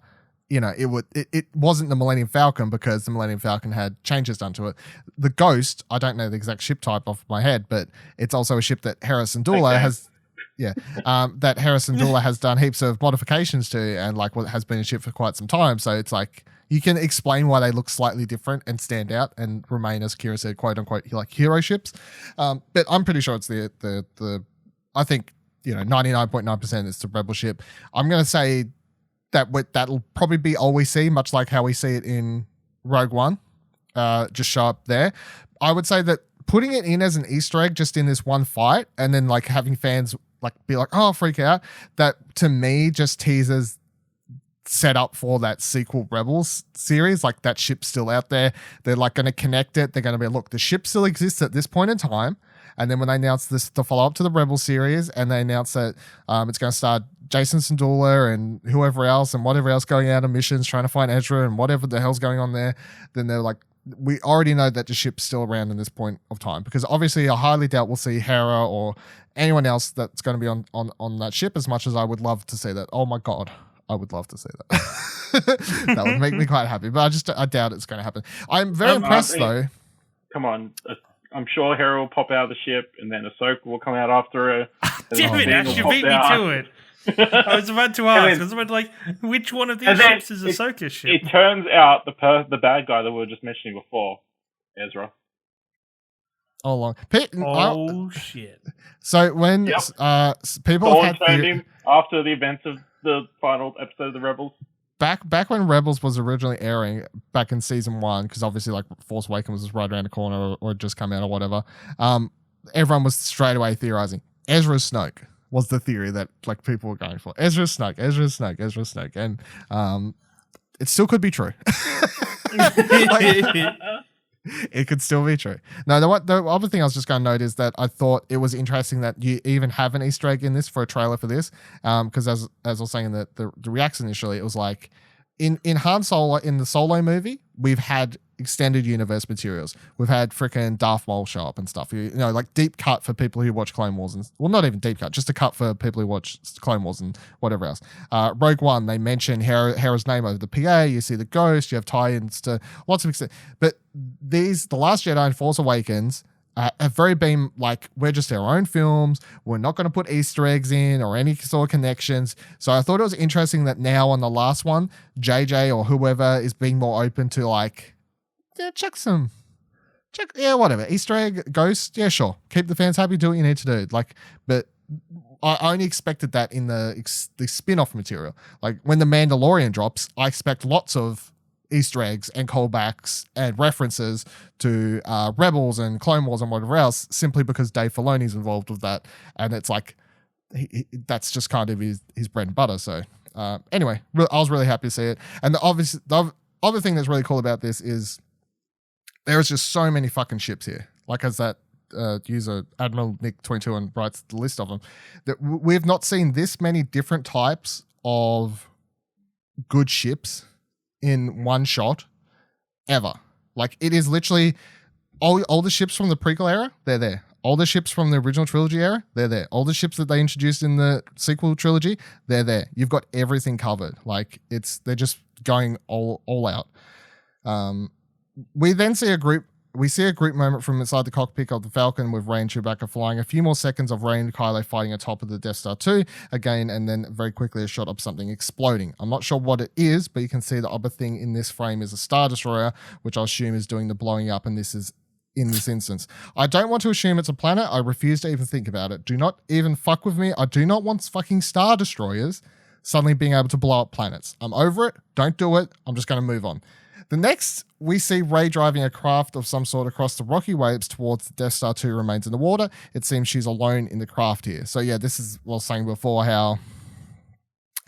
[SPEAKER 1] it wasn't the Millennium Falcon because the Millennium Falcon had changes done to it. The Ghost, I don't know the exact ship type off my head, but it's also a ship that Hera Syndulla has... Yeah, that Hera Syndulla has done heaps of modifications to, and has been a ship for quite some time. So it's you can explain why they look slightly different and stand out and remain, as Kira said, quote unquote, hero ships. But I'm pretty sure it's the I think 99.9% it's the Rebel ship. I'm gonna say that'll probably be all we see, much like how we see it in Rogue One. Just show up there. I would say that putting it in as an Easter egg just in this one fight, and then having fans be like, "Oh, freak out," that to me just teases set up for that sequel Rebels series. That ship's still out there. They're going to connect it. They're going to be, look, the ship still exists at this point in time. And then when they announce this, the follow up to the Rebel series, and they announce that it's going to start Jason Syndulla and whoever else and whatever else going out on missions trying to find Ezra and whatever the hell's going on there, then they're like, we already know that the ship's still around in this point of time, because obviously I highly doubt we'll see Hera or anyone else that's going to be on that ship, as much as I would love to see that. Oh my God, I would love to see that. That would make me quite happy, but I doubt it's going to happen. I'm very impressed though.
[SPEAKER 4] Come on. I'm sure Hera will pop out of the ship, and then Ahsoka will come out after her.
[SPEAKER 5] Damn it, Ash, you beat me to it. I was about to ask. I was about which one of these ships is Ahsoka's ship?
[SPEAKER 4] It turns out the bad guy that we were just mentioning before, Ezra.
[SPEAKER 1] All along.
[SPEAKER 5] Shit.
[SPEAKER 1] So when people
[SPEAKER 4] Dawn turned him after the events of the final episode of the Rebels.
[SPEAKER 1] Back when Rebels was originally airing, back in season 1, because obviously Force Awakens was right around the corner or just come out or whatever. everyone was straight away theorizing. Ezra Snoke was the theory that like people were going for. Ezra Snoke, and it still could be true. It could still be true. No, the other thing I was just going to note is that I thought it was interesting that you even have an Easter egg in this for a trailer for this, because as I was saying in the reaction initially, it was like in Han Solo, in the Solo movie, we've had extended universe materials. We've had freaking Darth Maul show up and stuff. You know, like deep cut for people who watch Clone Wars, and well, not even deep cut, just a cut for people who watch Clone Wars and whatever else. Rogue One, they mention Hera's name over the PA. You see the ghost. You have tie-ins to lots of extent. But The Last Jedi and Force Awakens have very been like, we're just our own films. We're not going to put Easter eggs in or any sort of connections. So I thought it was interesting that now on the last one, JJ or whoever is being more open to like, yeah, whatever. Easter egg, ghost, yeah, sure. Keep the fans happy, do what you need to do. Like, but I only expected that in the spin-off material. Like when The Mandalorian drops, I expect lots of Easter eggs and callbacks and references to Rebels and Clone Wars and whatever else, simply because Dave Filoni's involved with that. And it's like, that's just kind of his bread and butter. So anyway, I was really happy to see it. And the other thing that's really cool about this is there is just so many fucking ships here. Like as that user, Admiral Nick 22, writes the list of them, that we've not seen this many different types of good ships in one shot ever. Like it is literally all the ships from the prequel era, they're there. All the ships from the original trilogy era, they're there. All the ships that they introduced in the sequel trilogy, they're there. You've got everything covered. Like they're just going all out. We then see a group moment from inside the cockpit of the Falcon with Rey and Chewbacca flying. A few more seconds of Rey and Kylo fighting atop of the Death Star 2 again, and then very quickly a shot of something exploding. I'm not sure what it is, but you can see the other thing in this frame is a Star Destroyer, which I assume is doing the blowing up, and this is in this instance. I don't want to assume it's a planet. I refuse to even think about it. Do not even fuck with me. I do not want fucking Star Destroyers suddenly being able to blow up planets. I'm over it. Don't do it. I'm just going to move on. The next, we see Rey driving a craft of some sort across the rocky waves towards the Death Star 2 remains in the water. It seems she's alone in the craft here. So yeah, this is what I was saying before, how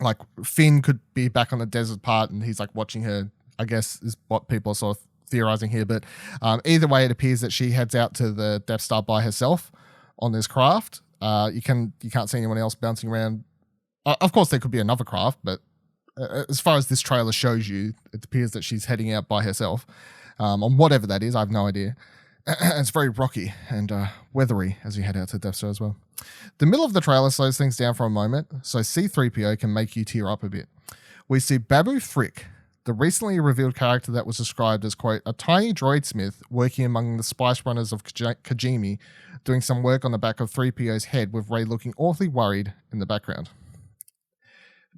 [SPEAKER 1] like Finn could be back on the desert part and he's like watching her, I guess is what people are sort of theorizing here. But either way, it appears that she heads out to the Death Star by herself on this craft. You can't see anyone else bouncing around. Of course, there could be another craft, but as far as this trailer shows you, it appears that she's heading out by herself on whatever that is. I have no idea. It's very rocky and weathery as you head out to Death Star as well. The middle of the trailer slows things down for a moment, so C-3PO can make you tear up a bit. We see Babu Frick, the recently revealed character that was described as, quote, a tiny droid smith working among the spice runners of Kajimi, doing some work on the back of 3PO's head, with Rey looking awfully worried in the background.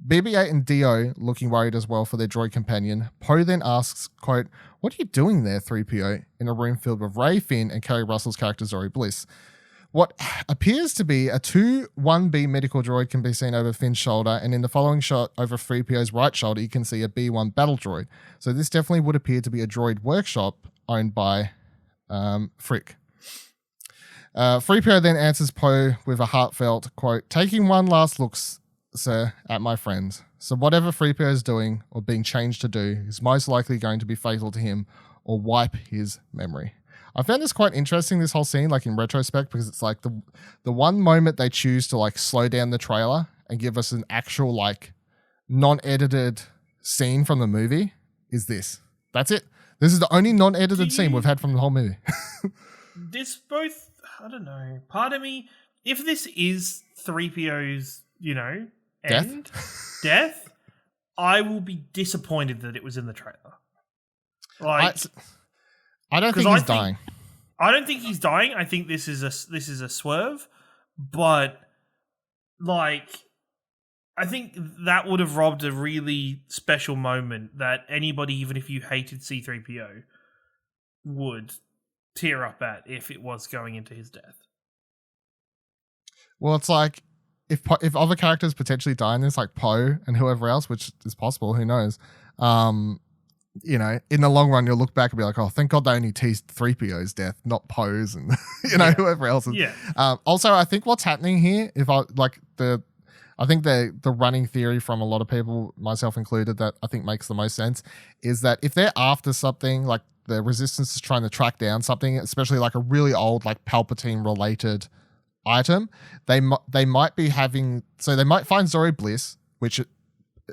[SPEAKER 1] BB-8 and D-O looking worried as well for their droid companion. Poe then asks, quote, what are you doing there, 3PO, in a room filled with Rey, Finn, and Kerry Russell's character Zoe Bliss? What appears to be a 2-1B medical droid can be seen over Finn's shoulder, and in the following shot over 3PO's right shoulder, you can see a B-1 battle droid. So this definitely would appear to be a droid workshop owned by Frick. 3PO then answers Poe with a heartfelt, quote, taking one last look, sir, at my friends. So whatever 3PO is doing or being changed to do is most likely going to be fatal to him or wipe his memory. I found this quite interesting, this whole scene, like in retrospect, because it's like the one moment they choose to like slow down the trailer and give us an actual like non-edited scene from the movie is this. That's it. This is the only non-edited scene we've had from the whole movie.
[SPEAKER 5] This both, I don't know, part of me, if this is 3PO's, death, I will be disappointed that it was in the trailer. Like,
[SPEAKER 1] I don't think he's dying.
[SPEAKER 5] I don't think he's dying. I think this is a swerve, but like, I think that would have robbed a really special moment that anybody, even if you hated C-3PO, would tear up at if it was going into his death.
[SPEAKER 1] Well, it's like, if other characters potentially die in this, like Poe and whoever else, which is possible, who knows, you know, in the long run, you'll look back and be like, oh, thank God they only teased 3PO's death, not Poe's and, whoever else.
[SPEAKER 5] Yeah.
[SPEAKER 1] Also, I think what's happening here, I think the running theory from a lot of people, myself included, that I think makes the most sense is that if they're after something, like the Resistance is trying to track down something, especially like a really old, like Palpatine related item, they might be having, so they might find Zoe Bliss, which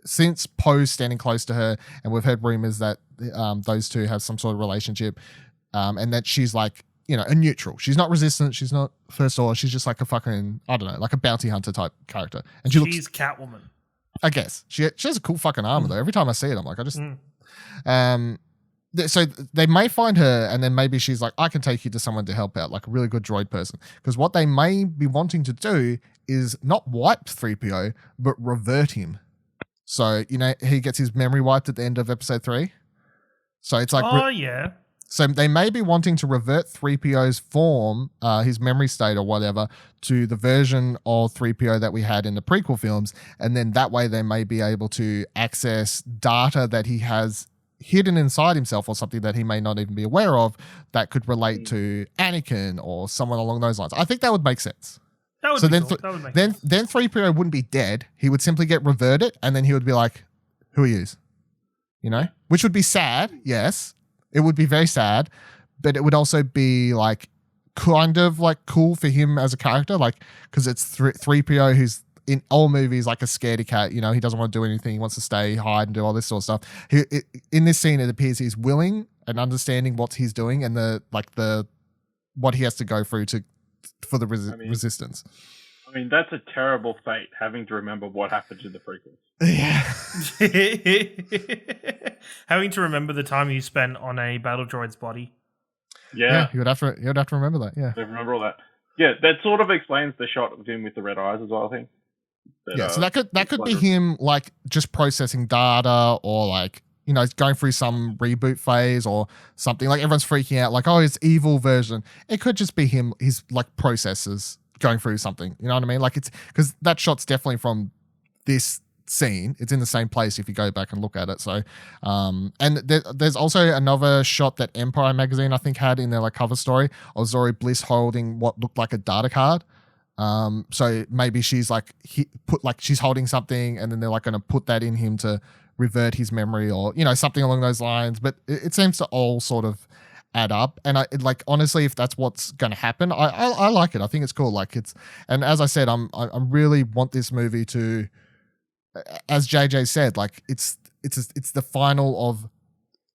[SPEAKER 1] since Poe's standing close to her, and we've heard rumors that those two have some sort of relationship, and that she's like, you know, a neutral. She's not resistant. She's not First Order. She's just like a fucking, I don't know, like a bounty hunter type character. And
[SPEAKER 5] she's Catwoman.
[SPEAKER 1] I guess. She has a cool fucking armor though. Every time I see it, I'm like, so they may find her, and then maybe she's like, I can take you to someone to help out, like a really good droid person. Because what they may be wanting to do is not wipe 3PO, but revert him. So, you know, he gets his memory wiped at the end of episode 3. So it's like,
[SPEAKER 5] yeah.
[SPEAKER 1] So they may be wanting to revert 3PO's form, his memory state or whatever, to the version of 3PO that we had in the prequel films. And then that way they may be able to access data that he has hidden inside himself or something that he may not even be aware of that could relate to Anakin or someone along those lines. I think that would make sense.
[SPEAKER 5] That would
[SPEAKER 1] so
[SPEAKER 5] be
[SPEAKER 1] then,
[SPEAKER 5] cool. That would make
[SPEAKER 1] then
[SPEAKER 5] sense.
[SPEAKER 1] then 3PO wouldn't be dead. He would simply get reverted, and then he would be like, who he is, you know? Which would be sad, yes. It would be very sad, but it would also be like kind of like cool for him as a character, like because it's 3PO who's in all movies like a scaredy cat. You know, he doesn't want to do anything. He wants to stay, hide, and do all this sort of stuff. In this scene, it appears he's willing and understanding what he's doing and what he has to go through for the resistance.
[SPEAKER 4] I mean, that's a terrible fate, having to remember what happened in the prequels.
[SPEAKER 1] Yeah.
[SPEAKER 5] Having to remember the time you spent on a battle droid's body.
[SPEAKER 4] Yeah.
[SPEAKER 1] You would have to remember that. Yeah.
[SPEAKER 4] I remember all that. Yeah, that sort of explains the shot of him with the red eyes as well, I think.
[SPEAKER 1] So that could be him like just processing data or like, you know, going through some reboot phase or something. Like everyone's freaking out like, oh, it's evil version. It could just be him, his like processes going through something. You know what I mean? Like it's because that shot's definitely from this scene. It's in the same place if you go back and look at it. So and there's also another shot that Empire magazine I think had in their like cover story of Zoe Bliss holding what looked like a data card. So maybe she's like she's holding something and then they're like going to put that in him to revert his memory or, you know, something along those lines. But it seems to all sort of add up. And honestly, if that's what's going to happen, I like it. I think it's cool. Like and as I said, I really want this movie to, as JJ said, like it's the final of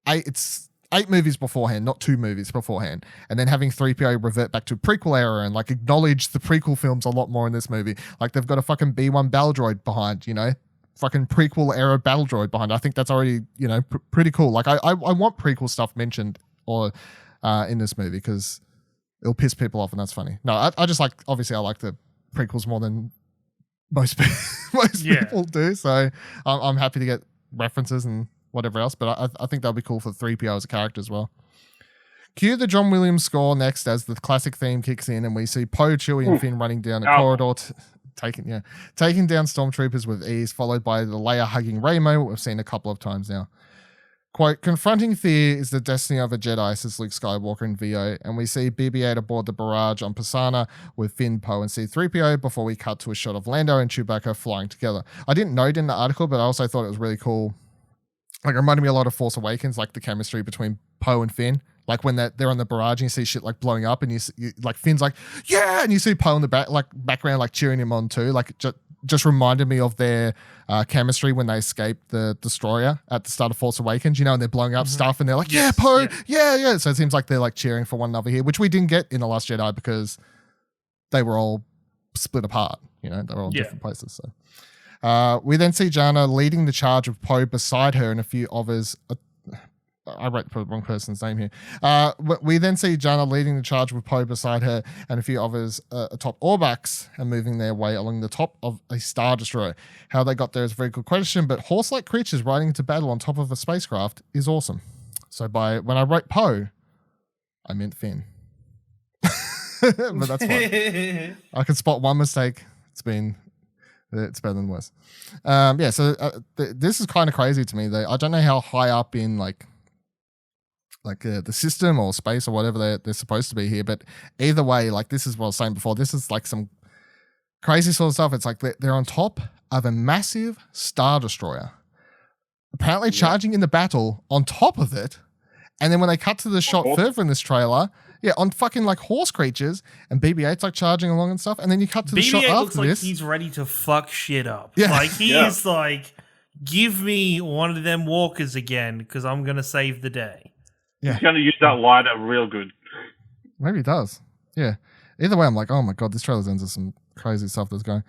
[SPEAKER 1] eight movies beforehand, not 2 movies beforehand, and then having 3PO revert back to prequel era and like acknowledge the prequel films a lot more in this movie. Like they've got a fucking B1 battle droid behind, you know, fucking prequel era battle droid behind. I think that's already, you know, pretty cool. Like I want prequel stuff mentioned or in this movie because it'll piss people off and that's funny. No, I just like, obviously I like the prequels more than most people do. So I'm happy to get references and whatever else, but I think that'll be cool for 3PO as a character as well. Cue the John Williams score next as the classic theme kicks in and we see Poe, Chewie, and Finn running down a corridor, taking down stormtroopers with ease, followed by the Leia hugging Rey moment we've seen a couple of times now. Quote, confronting fear is the destiny of a Jedi, says Luke Skywalker in VO, and we see BB-8 aboard the barrage on Pisana with Finn, Poe, and C-3PO before we cut to a shot of Lando and Chewbacca flying together. I didn't note in the article, but I also thought it was really cool. Like, it reminded me a lot of Force Awakens, like the chemistry between Poe and Finn. Like when they're on the barrage and you see shit like blowing up and you like Finn's like, yeah, and you see Poe in the background like cheering him on too. Like just reminded me of their chemistry when they escaped the destroyer at the start of Force Awakens, you know, and they're blowing up stuff and they're like, yeah, Poe, yeah. So it seems like they're like cheering for one another here, which we didn't get in The Last Jedi because they were all split apart, you know, they were all different places. So we then see Jana leading the charge of Poe beside her and a few others. I wrote the wrong person's name here. We then see Jana leading the charge with Poe beside her and a few others atop Orbax and moving their way along the top of a Star Destroyer. How they got there is a very good question, but horse-like creatures riding into battle on top of a spacecraft is awesome. So when I wrote Poe, I meant Finn. But that's fine. I can spot one mistake. It's better than worse. So this is kind of crazy to me. I don't know how high up in like like the system or space or whatever they're supposed to be here. But either way, like this is what I was saying before. This is like some crazy sort of stuff. It's like they're on top of a massive Star Destroyer, apparently charging in the battle on top of it. And then when they cut to the shot further in this trailer, on fucking like horse creatures, and BB-8's like charging along and stuff. And then you cut to the shot
[SPEAKER 5] BB-8
[SPEAKER 1] after
[SPEAKER 5] looks like
[SPEAKER 1] this.
[SPEAKER 5] he's ready to fuck shit up.
[SPEAKER 1] Yeah.
[SPEAKER 5] Like he is like, give me one of them walkers again because I'm going to save the day.
[SPEAKER 1] Yeah.
[SPEAKER 4] He's going to use that lighter real good.
[SPEAKER 1] Maybe he does. Yeah. Either way, I'm like, oh my God, this trailer's into some crazy stuff that's going.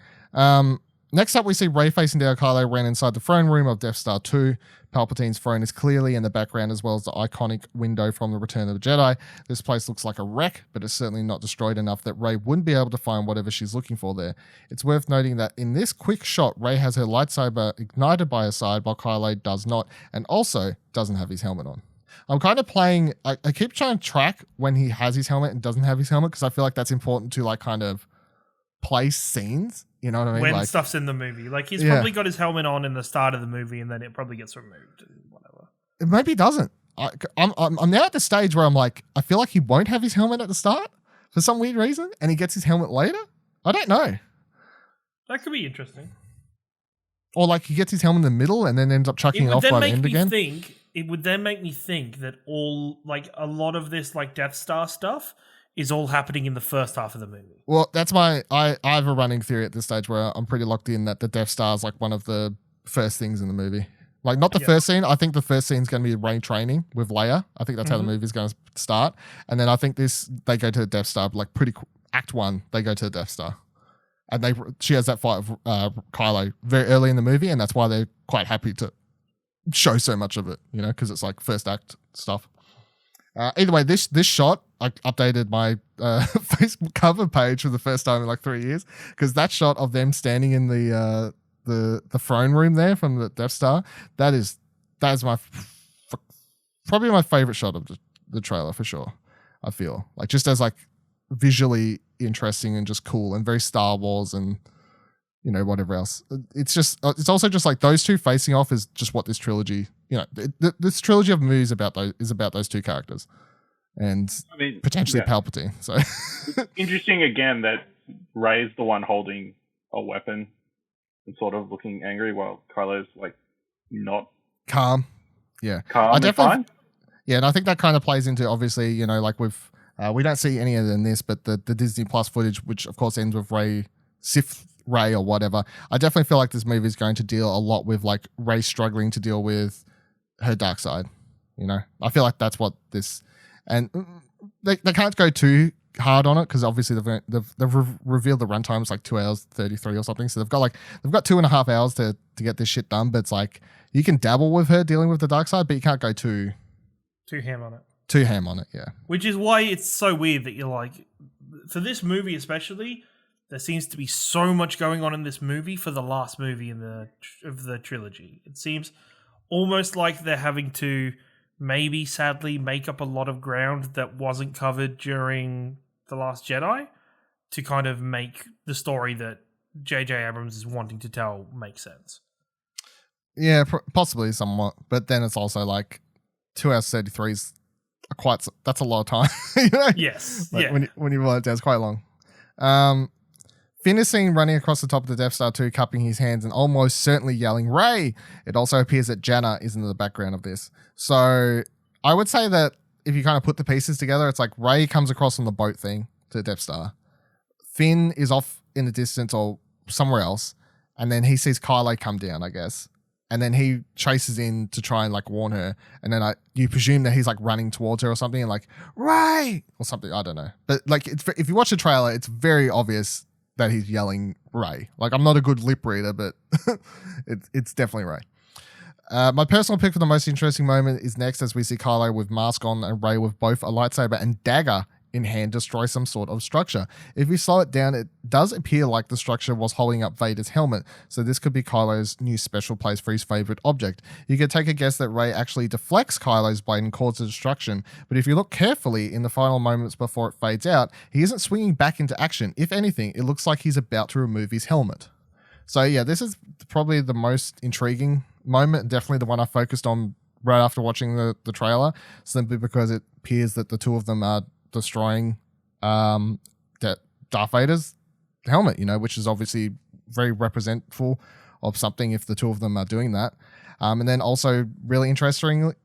[SPEAKER 1] Next up, we see Rey facing down Kylo Ren inside the throne room of Death Star 2. Palpatine's throne is clearly in the background, as well as the iconic window from the Return of the Jedi. This place looks like a wreck, but it's certainly not destroyed enough that Rey wouldn't be able to find whatever she's looking for there. It's worth noting that in this quick shot, Rey has her lightsaber ignited by her side, while Kylo does not, and also doesn't have his helmet on. I'm kind of playing, I keep trying to track when he has his helmet and doesn't have his helmet, because I feel like that's important to like kind of place scenes. You know what I mean?
[SPEAKER 5] When
[SPEAKER 1] like,
[SPEAKER 5] stuff's in the movie. Like he's probably got his helmet on in the start of the movie and then it probably gets removed and whatever.
[SPEAKER 1] Maybe he doesn't. I'm now at the stage where I'm like, I feel like he won't have his helmet at the start for some weird reason, and he gets his helmet later. I don't know.
[SPEAKER 5] That could be interesting.
[SPEAKER 1] Or like he gets his helmet in the middle and then ends up chucking it off by the end again.
[SPEAKER 5] It would then make me think that a lot of this like Death Star stuff is all happening in the first half of the movie.
[SPEAKER 1] Well, that's I have a running theory at this stage where I'm pretty locked in that the Death Star is like one of the first things in the movie. Like not the first scene. I think the first scene is going to be Rey training with Leia. I think that's how the movie is going to start. And then I think they go to the Death Star, like Act 1, they go to the Death Star. And she has that fight with Kylo very early in the movie, and that's why they're quite happy to show so much of it, you know, because it's like first act stuff. Either way, this shot, I updated my Facebook cover page for the first time in like 3 years, because that shot of them standing in the throne room there from the Death Star, that is probably my favorite shot of the trailer for sure. I feel like just as like visually interesting and just cool and very Star Wars and you know whatever else. It's also just like those two facing off is just what this trilogy, you know, this trilogy of movies is about those two characters, and potentially Palpatine. So
[SPEAKER 4] interesting again that Rey's the one holding a weapon and sort of looking angry, while Kylo's like not
[SPEAKER 1] calm. Yeah,
[SPEAKER 4] calm. And fine.
[SPEAKER 1] Yeah, and I think that kind of plays into obviously, you know, like with we don't see any of this, but the Disney Plus footage, which of course ends with Sith Rey or whatever. I definitely feel like this movie is going to deal a lot with like Rey struggling to deal with her dark side. You know, I feel like that's what this, and they can't go too hard on it because obviously they've revealed the runtime is like 2 hours 33 or something. So they've got 2.5 hours to get this shit done. But it's like you can dabble with her dealing with the dark side, but you can't go too
[SPEAKER 5] ham on it.
[SPEAKER 1] Too ham on it, yeah.
[SPEAKER 5] Which is why it's so weird that you're like, for this movie especially, there seems to be so much going on in this movie for the last movie of the trilogy. It seems almost like they're having to maybe sadly make up a lot of ground that wasn't covered during The Last Jedi to kind of make the story that J.J. Abrams is wanting to tell make sense.
[SPEAKER 1] Yeah, possibly somewhat. But then it's also like 2 hours 33 is that's a lot of time. You know?
[SPEAKER 5] Yes.
[SPEAKER 1] Like
[SPEAKER 5] yeah.
[SPEAKER 1] When you want it down, it's quite long. Finn is seen running across the top of the Death Star 2, cupping his hands and almost certainly yelling, Rey! It also appears that Janna is in the background of this. So I would say that if you kind of put the pieces together, it's like Rey comes across on the boat thing to the Death Star. Finn is off in the distance or somewhere else. And then he sees Kylo come down, I guess. And then he chases in to try and like warn her. And then you presume that he's like running towards her or something and like, Rey! Or something. I don't know. But like, if you watch the trailer, it's very obvious that he's yelling Rey. Like, I'm not a good lip reader, but it's definitely Rey. My personal pick for the most interesting moment is next as we see Kylo with mask on and Rey with both a lightsaber and dagger in hand destroy some sort of structure. If you slow it down, it does appear like the structure was holding up Vader's helmet, so this could be Kylo's new special place for his favorite object. You could take a guess that Rey actually deflects Kylo's blade and causes destruction, but if you look carefully in the final moments before it fades out, he isn't swinging back into action. If anything, it looks like he's about to remove his helmet. So yeah, this is probably the most intriguing moment, and definitely the one I focused on right after watching the trailer, simply because it appears that the two of them are destroying that Darth Vader's helmet, which is obviously very representative of something if the two of them are doing that. And then also really interestingly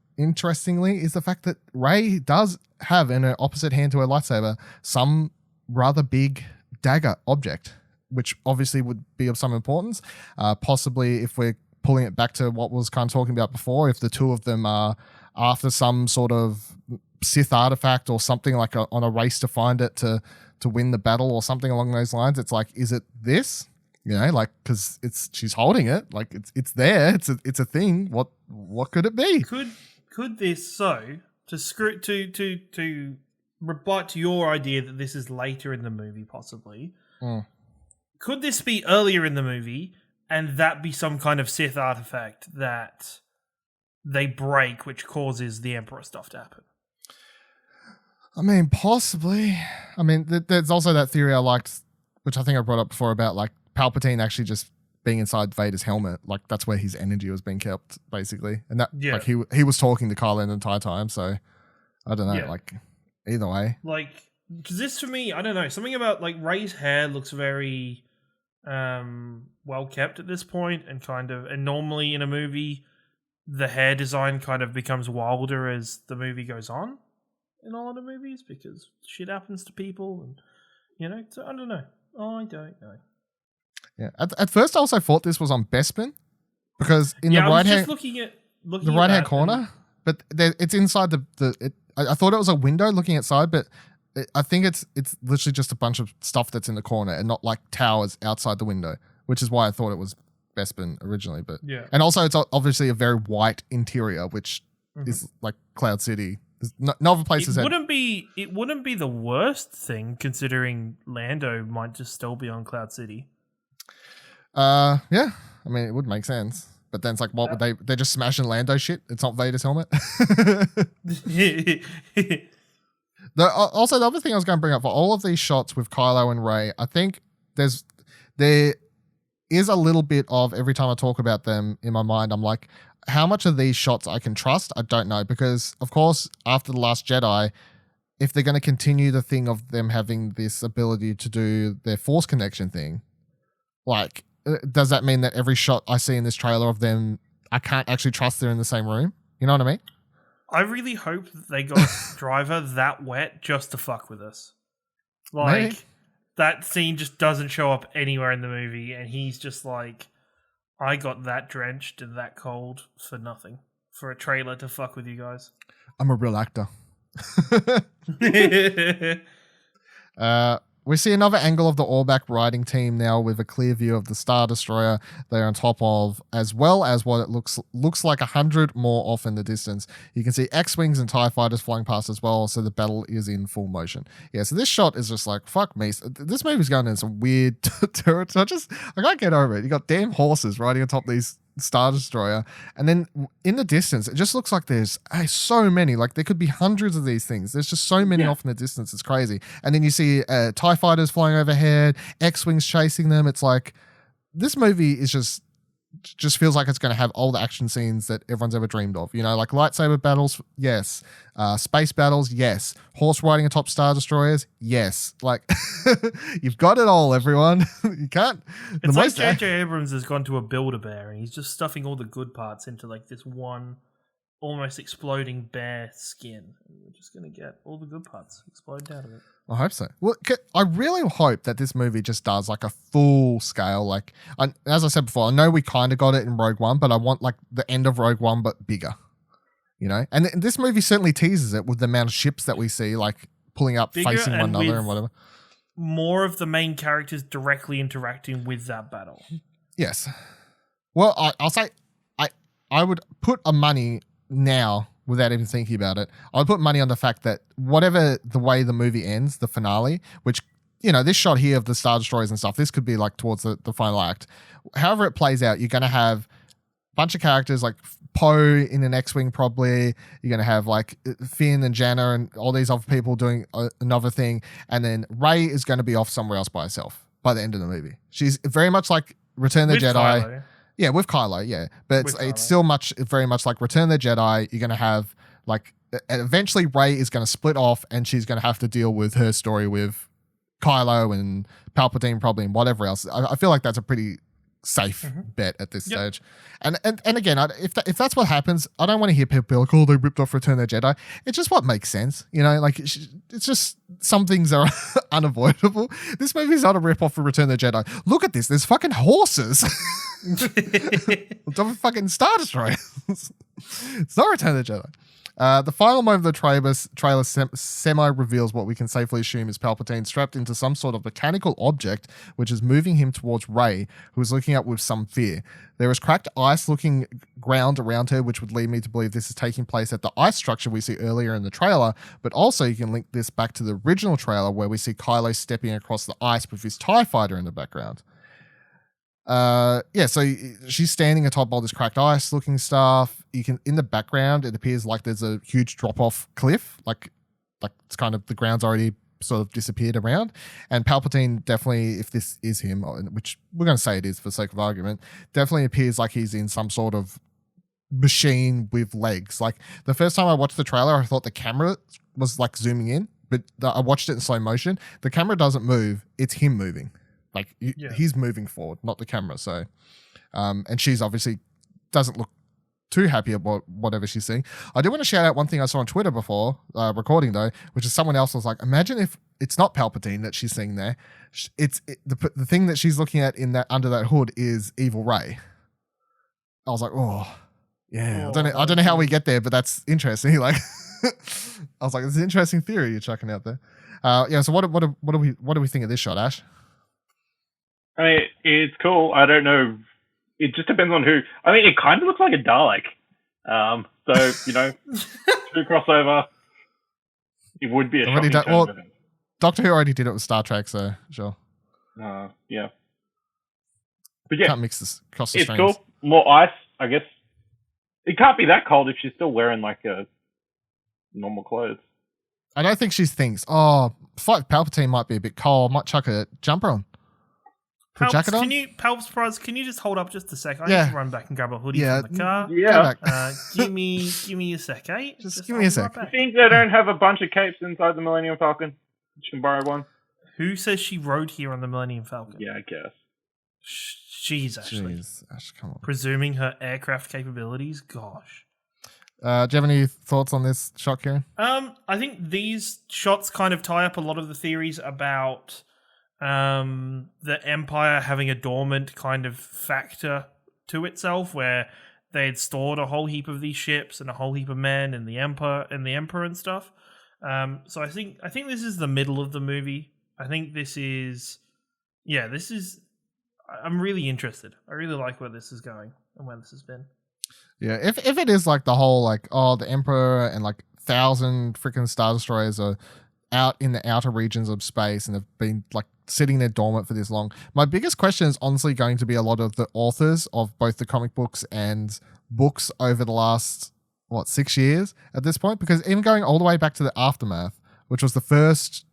[SPEAKER 1] is the fact that Rey does have in her opposite hand to her lightsaber some rather big dagger object, which obviously would be of some importance. Possibly if we're pulling it back to what was kind of talking about before, if the two of them are after some sort of Sith artifact or something like on a race to find it to win the battle or something along those lines. It's like, is it this? Because she's holding it, like it's there. It's a thing. What could it be?
[SPEAKER 5] Could this to rebut to your idea that this is later in the movie, possibly? Could this be earlier in the movie, and that be some kind of Sith artifact that they break, which causes the Emperor stuff to happen?
[SPEAKER 1] I mean, possibly. I mean, there's also that theory I liked, which I think I brought up before, about like Palpatine actually just being inside Vader's helmet. Like that's where his energy was being kept, basically. And that, like he was talking to Kylo the entire time. So I don't know. Like either way,
[SPEAKER 5] like because this for me, I don't know. Something about like Rey's hair looks very well kept at this point, and normally in a movie, the hair design kind of becomes wilder as the movie goes on. In a lot of movies, because shit happens to people, and so I don't know. I don't know.
[SPEAKER 1] Yeah. At first, I also thought this was on Bespin because in the right hand, looking the right hand corner, but it's inside I thought it was a window looking outside, but I think it's literally just a bunch of stuff that's in the corner and not like towers outside the window, which is why I thought it was Bespin originally. But and also it's obviously a very white interior, which is like Cloud City. No other places.
[SPEAKER 5] It wouldn't be the worst thing, considering Lando might just still be on Cloud City.
[SPEAKER 1] Yeah. I mean, it would make sense. But then it's like, what would they? They're just smashing Lando shit. It's not Vader's helmet. Also, the other thing I was going to bring up for all of these shots with Kylo and Rey, I think there is a little bit of every time I talk about them in my mind, I'm like, how much of these shots I can trust, I don't know. Because, of course, after The Last Jedi, if they're going to continue the thing of them having this ability to do their Force connection thing, like, does that mean that every shot I see in this trailer of them, I can't actually trust they're in the same room? You know what I mean?
[SPEAKER 5] I really hope that they got Driver that wet just to fuck with us. Like, maybe. That scene just doesn't show up anywhere in the movie, and he's just like, I got that drenched and that cold for nothing. For a trailer to fuck with you guys.
[SPEAKER 1] I'm a real actor. We see another angle of the Orback riding team now with a clear view of the Star Destroyer they're on top of, as well as what it looks like 100 more off in the distance. You can see X-Wings and TIE fighters flying past as well, so the battle is in full motion. Yeah, so this shot is just like, fuck me. This movie's going in some weird territory. I can't get over it. You got damn horses riding on top of these Star Destroyer, and then in the distance it just looks like there's so many, like there could be hundreds of these things. There's just so many off in the distance, it's crazy. And then you see TIE fighters flying overhead, X-Wings chasing them. It's like this movie is just feels like it's going to have all the action scenes that everyone's ever dreamed of, like lightsaber battles, yes, space battles, yes, horse riding atop Star Destroyers, yes. Like you've got it all, everyone. You can't.
[SPEAKER 5] It's like J.J. Abrams has gone to a Build-A-Bear and he's just stuffing all the good parts into like this one almost exploding bear skin. And we're just going to get all the good parts explode out of it.
[SPEAKER 1] I hope so. Well, I really hope that this movie just does like a full scale. Like, as I said before, I know we kind of got it in Rogue One, but I want like the end of Rogue One, but bigger, And this movie certainly teases it with the amount of ships that we see, like pulling up, bigger facing one another and whatever.
[SPEAKER 5] More of the main characters directly interacting with that battle.
[SPEAKER 1] Yes. Well, I'll say I would put a money now, without even thinking about it, I'd put money on the fact that whatever the way the movie ends, the finale, which, this shot here of the Star Destroyers and stuff, this could be like towards the final act. However it plays out, you're going to have a bunch of characters like Poe in an X-Wing probably. You're going to have like Finn and Janna and all these other people doing another thing. And then Rey is going to be off somewhere else by herself by the end of the movie. She's very much like Return of the Jedi.
[SPEAKER 5] Kylo.
[SPEAKER 1] Yeah, with Kylo, yeah. But
[SPEAKER 5] With
[SPEAKER 1] it's
[SPEAKER 5] Kylo.
[SPEAKER 1] still very much like Return of the Jedi. You're going to have, like, eventually Rey is going to split off and she's going to have to deal with her story with Kylo and Palpatine probably and whatever else. I feel like that's a pretty safe bet at this stage. And again, if that's what happens, I don't want to hear people be like, oh, they ripped off Return of the Jedi. It's just what makes sense. You know, like it's just some things are unavoidable. This movie's not a rip off of Return of the Jedi. Look at this. There's fucking horses. Don't fucking Star Destroyers. It's not Return of the Jedi. The final moment of the trailer semi-reveals what we can safely assume is Palpatine strapped into some sort of mechanical object, which is moving him towards Rey, who is looking up with some fear. There is cracked ice-looking ground around her, which would lead me to believe this is taking place at the ice structure we see earlier in the trailer, but also you can link this back to the original trailer where we see Kylo stepping across the ice with his TIE fighter in the background. So she's standing atop all this cracked ice looking stuff. You can, in the background, it appears like there's a huge drop off cliff, like it's kind of the ground's already sort of disappeared around. And Palpatine definitely, if this is him, which we're going to say it is for sake of argument, definitely appears like he's in some sort of machine with legs. Like the first time I watched the trailer, I thought the camera was like zooming in, but I watched it in slow motion. The camera doesn't move; it's him moving. Like he's moving forward, not the camera. So, and she's obviously doesn't look too happy about whatever she's seeing. I do want to shout out one thing I saw on Twitter before recording though, which is someone else was like, imagine if it's not Palpatine that she's seeing there. The thing that she's looking at in that under that hood is evil Rey. I was like, oh yeah, I don't know how we get there, but that's interesting. Like, I was like, it's an interesting theory you're chucking out there. So what do we think of this shot, Ash?
[SPEAKER 4] I mean, it's cool. I don't know. It just depends on who. I mean, it kind of looks like a Dalek. So, true crossover. It would be a shocking turn of events.
[SPEAKER 1] Doctor Who already did it with Star Trek, so sure.
[SPEAKER 4] Yeah. But yeah.
[SPEAKER 1] Can't mix this across the
[SPEAKER 4] It's
[SPEAKER 1] streams.
[SPEAKER 4] cool. More ice, I guess. It can't be that cold if she's still wearing, like, normal clothes.
[SPEAKER 1] I don't think she thinks, fight Palpatine might be a bit cold. Might chuck a jumper on. Put jacket on?
[SPEAKER 5] Palps, can you just hold up just a sec? I need to run back and grab a hoodie from the car.
[SPEAKER 4] Yeah.
[SPEAKER 5] Give me a sec, eh?
[SPEAKER 1] Just give me a sec.
[SPEAKER 4] You think they don't have a bunch of capes inside the Millennium Falcon? You can borrow one.
[SPEAKER 5] Who says she rode here on the Millennium Falcon?
[SPEAKER 4] Yeah, I guess.
[SPEAKER 5] Jeez, Ashley.
[SPEAKER 1] Ash, come on.
[SPEAKER 5] Presuming her aircraft capabilities? Gosh.
[SPEAKER 1] Do you have any thoughts on this shot, Ciaran?
[SPEAKER 5] I think these shots kind of tie up a lot of the theories about the Empire having a dormant kind of factor to itself, where they had stored a whole heap of these ships and a whole heap of men and the Emperor and stuff. So I think this is the middle of the movie. I think this is. I'm really interested. I really like where this is going and where this has been.
[SPEAKER 1] Yeah, if it is like the whole like the Emperor and like 1,000 freaking Star Destroyers are out in the outer regions of space and have been like sitting there dormant for this long. My biggest question is honestly going to be a lot of the authors of both the comic books and books over the last 6 years at this point, because even going all the way back to the Aftermath, which was the first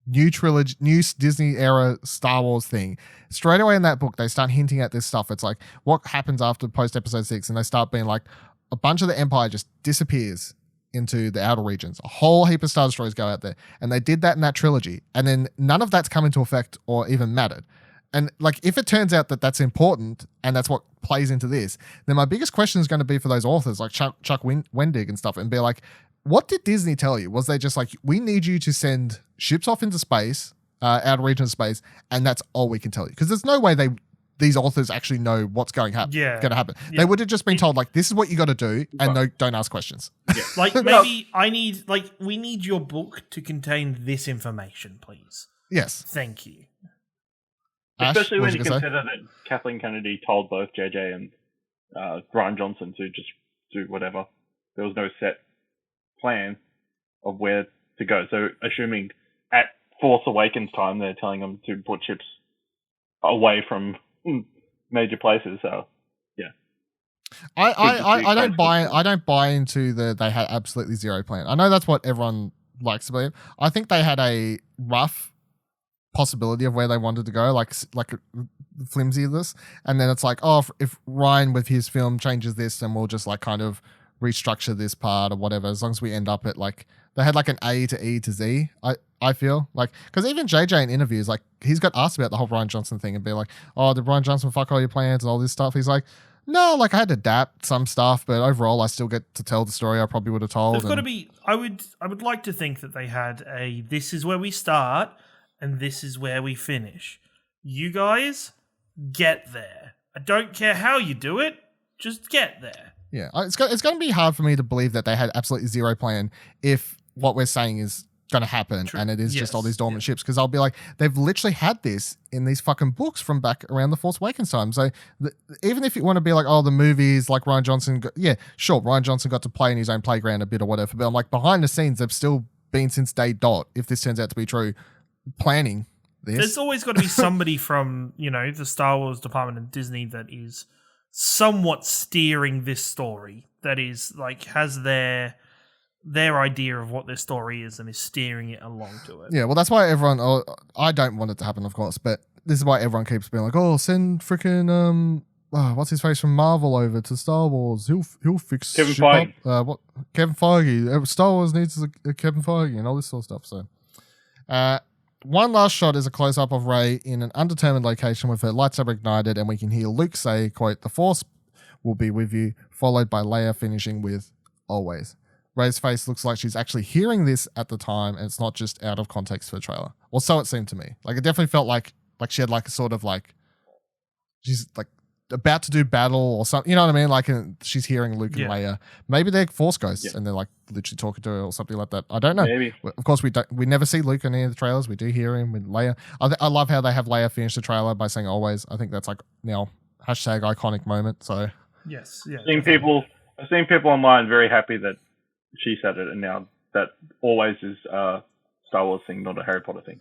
[SPEAKER 1] new trilogy, new Disney era Star Wars thing, straight away in that book they start hinting at this stuff. It's like what happens after post episode 6, and they start being like a bunch of the Empire just disappears into the outer regions. A whole heap of Star Destroyers go out there. And they did that in that trilogy. And then none of that's come into effect or even mattered. And like, if it turns out that that's important and that's what plays into this, then my biggest question is going to be for those authors like Chuck Wendig and stuff, and be like, what did Disney tell you? Was they just like, we need you to send ships off into space, outer region of space, and that's all we can tell you? Because there's no way these authors actually know what's going to happen.
[SPEAKER 5] Yeah.
[SPEAKER 1] They would have just been told, like, this is what you got to do, and don't ask questions.
[SPEAKER 5] Yeah. Like, maybe we need your book to contain this information, please.
[SPEAKER 1] Yes.
[SPEAKER 5] Thank you.
[SPEAKER 1] Ash,
[SPEAKER 4] especially when you
[SPEAKER 1] say?
[SPEAKER 4] consider that Kathleen Kennedy told both JJ and Brian Johnson to just do whatever. There was no set plan of where to go. So assuming at Force Awakens time, they're telling them to put ships away from major places. So yeah,
[SPEAKER 1] I don't buy into they had absolutely zero plan. I know that's what everyone likes to believe. I think they had a rough possibility of where they wanted to go. Like flimsy this, and then it's like, oh, if Ryan with his film changes this, then we'll just like kind of restructure this part or whatever. As long as we end up at like they had like an A to E to Z. I feel like because even JJ in interviews, like he's got asked about the whole Ryan Johnson thing and be like, oh, did Ryan Johnson fuck all your plans and all this stuff? He's like, no, like I had to adapt some stuff, but overall I still get to tell the story I probably would have told.
[SPEAKER 5] There's got to be. I would like to think that they had a. This is where we start, and this is where we finish. You guys get there. I don't care how you do it. Just get there.
[SPEAKER 1] Yeah, it's going to be hard for me to believe that they had absolutely zero plan if what we're saying is going to happen and it is just all these dormant ships, because I'll be like, they've literally had this in these fucking books from back around the Force Awakens time. So even if you want to be like, oh, the movies like Ryan Johnson Ryan Johnson got to play in his own playground a bit or whatever, but I'm like, behind the scenes they've still been since day dot, if this turns out to be true, planning this.
[SPEAKER 5] There's always got to be somebody from the Star Wars department of Disney that is somewhat steering this story, that is like has their idea of what their story is and is steering it along to it.
[SPEAKER 1] Yeah, well, that's why everyone. Oh, I don't want it to happen, of course, but this is why everyone keeps being like, "Oh, send freaking what's his face from Marvel over to Star Wars. He'll fix
[SPEAKER 4] Kevin
[SPEAKER 1] shit
[SPEAKER 4] Feige.
[SPEAKER 1] up." What Kevin Feige? Star Wars needs a Kevin Feige and all this sort of stuff. So, one last shot is a close up of Rey in an undetermined location with her lightsaber ignited, and we can hear Luke say, "quote The Force will be with you," followed by Leia finishing with "always." Rey's face looks like she's actually hearing this at the time, and it's not just out of context for the trailer. Well, so it seemed to me. Like it definitely felt like she had like a sort of like she's like about to do battle or something. You know what I mean? Like she's hearing Luke and Leia. Maybe they're Force ghosts and they're like literally talking to her or something like that. I don't know.
[SPEAKER 4] Maybe.
[SPEAKER 1] Of course, we never see Luke in any of the trailers. We do hear him with Leia. I love how they have Leia finish the trailer by saying "always." I think that's like now hashtag iconic moment. So
[SPEAKER 5] yes, yeah.
[SPEAKER 4] I've seen people online very happy that she said it, and now that "always" is a Star Wars thing, not a Harry Potter thing.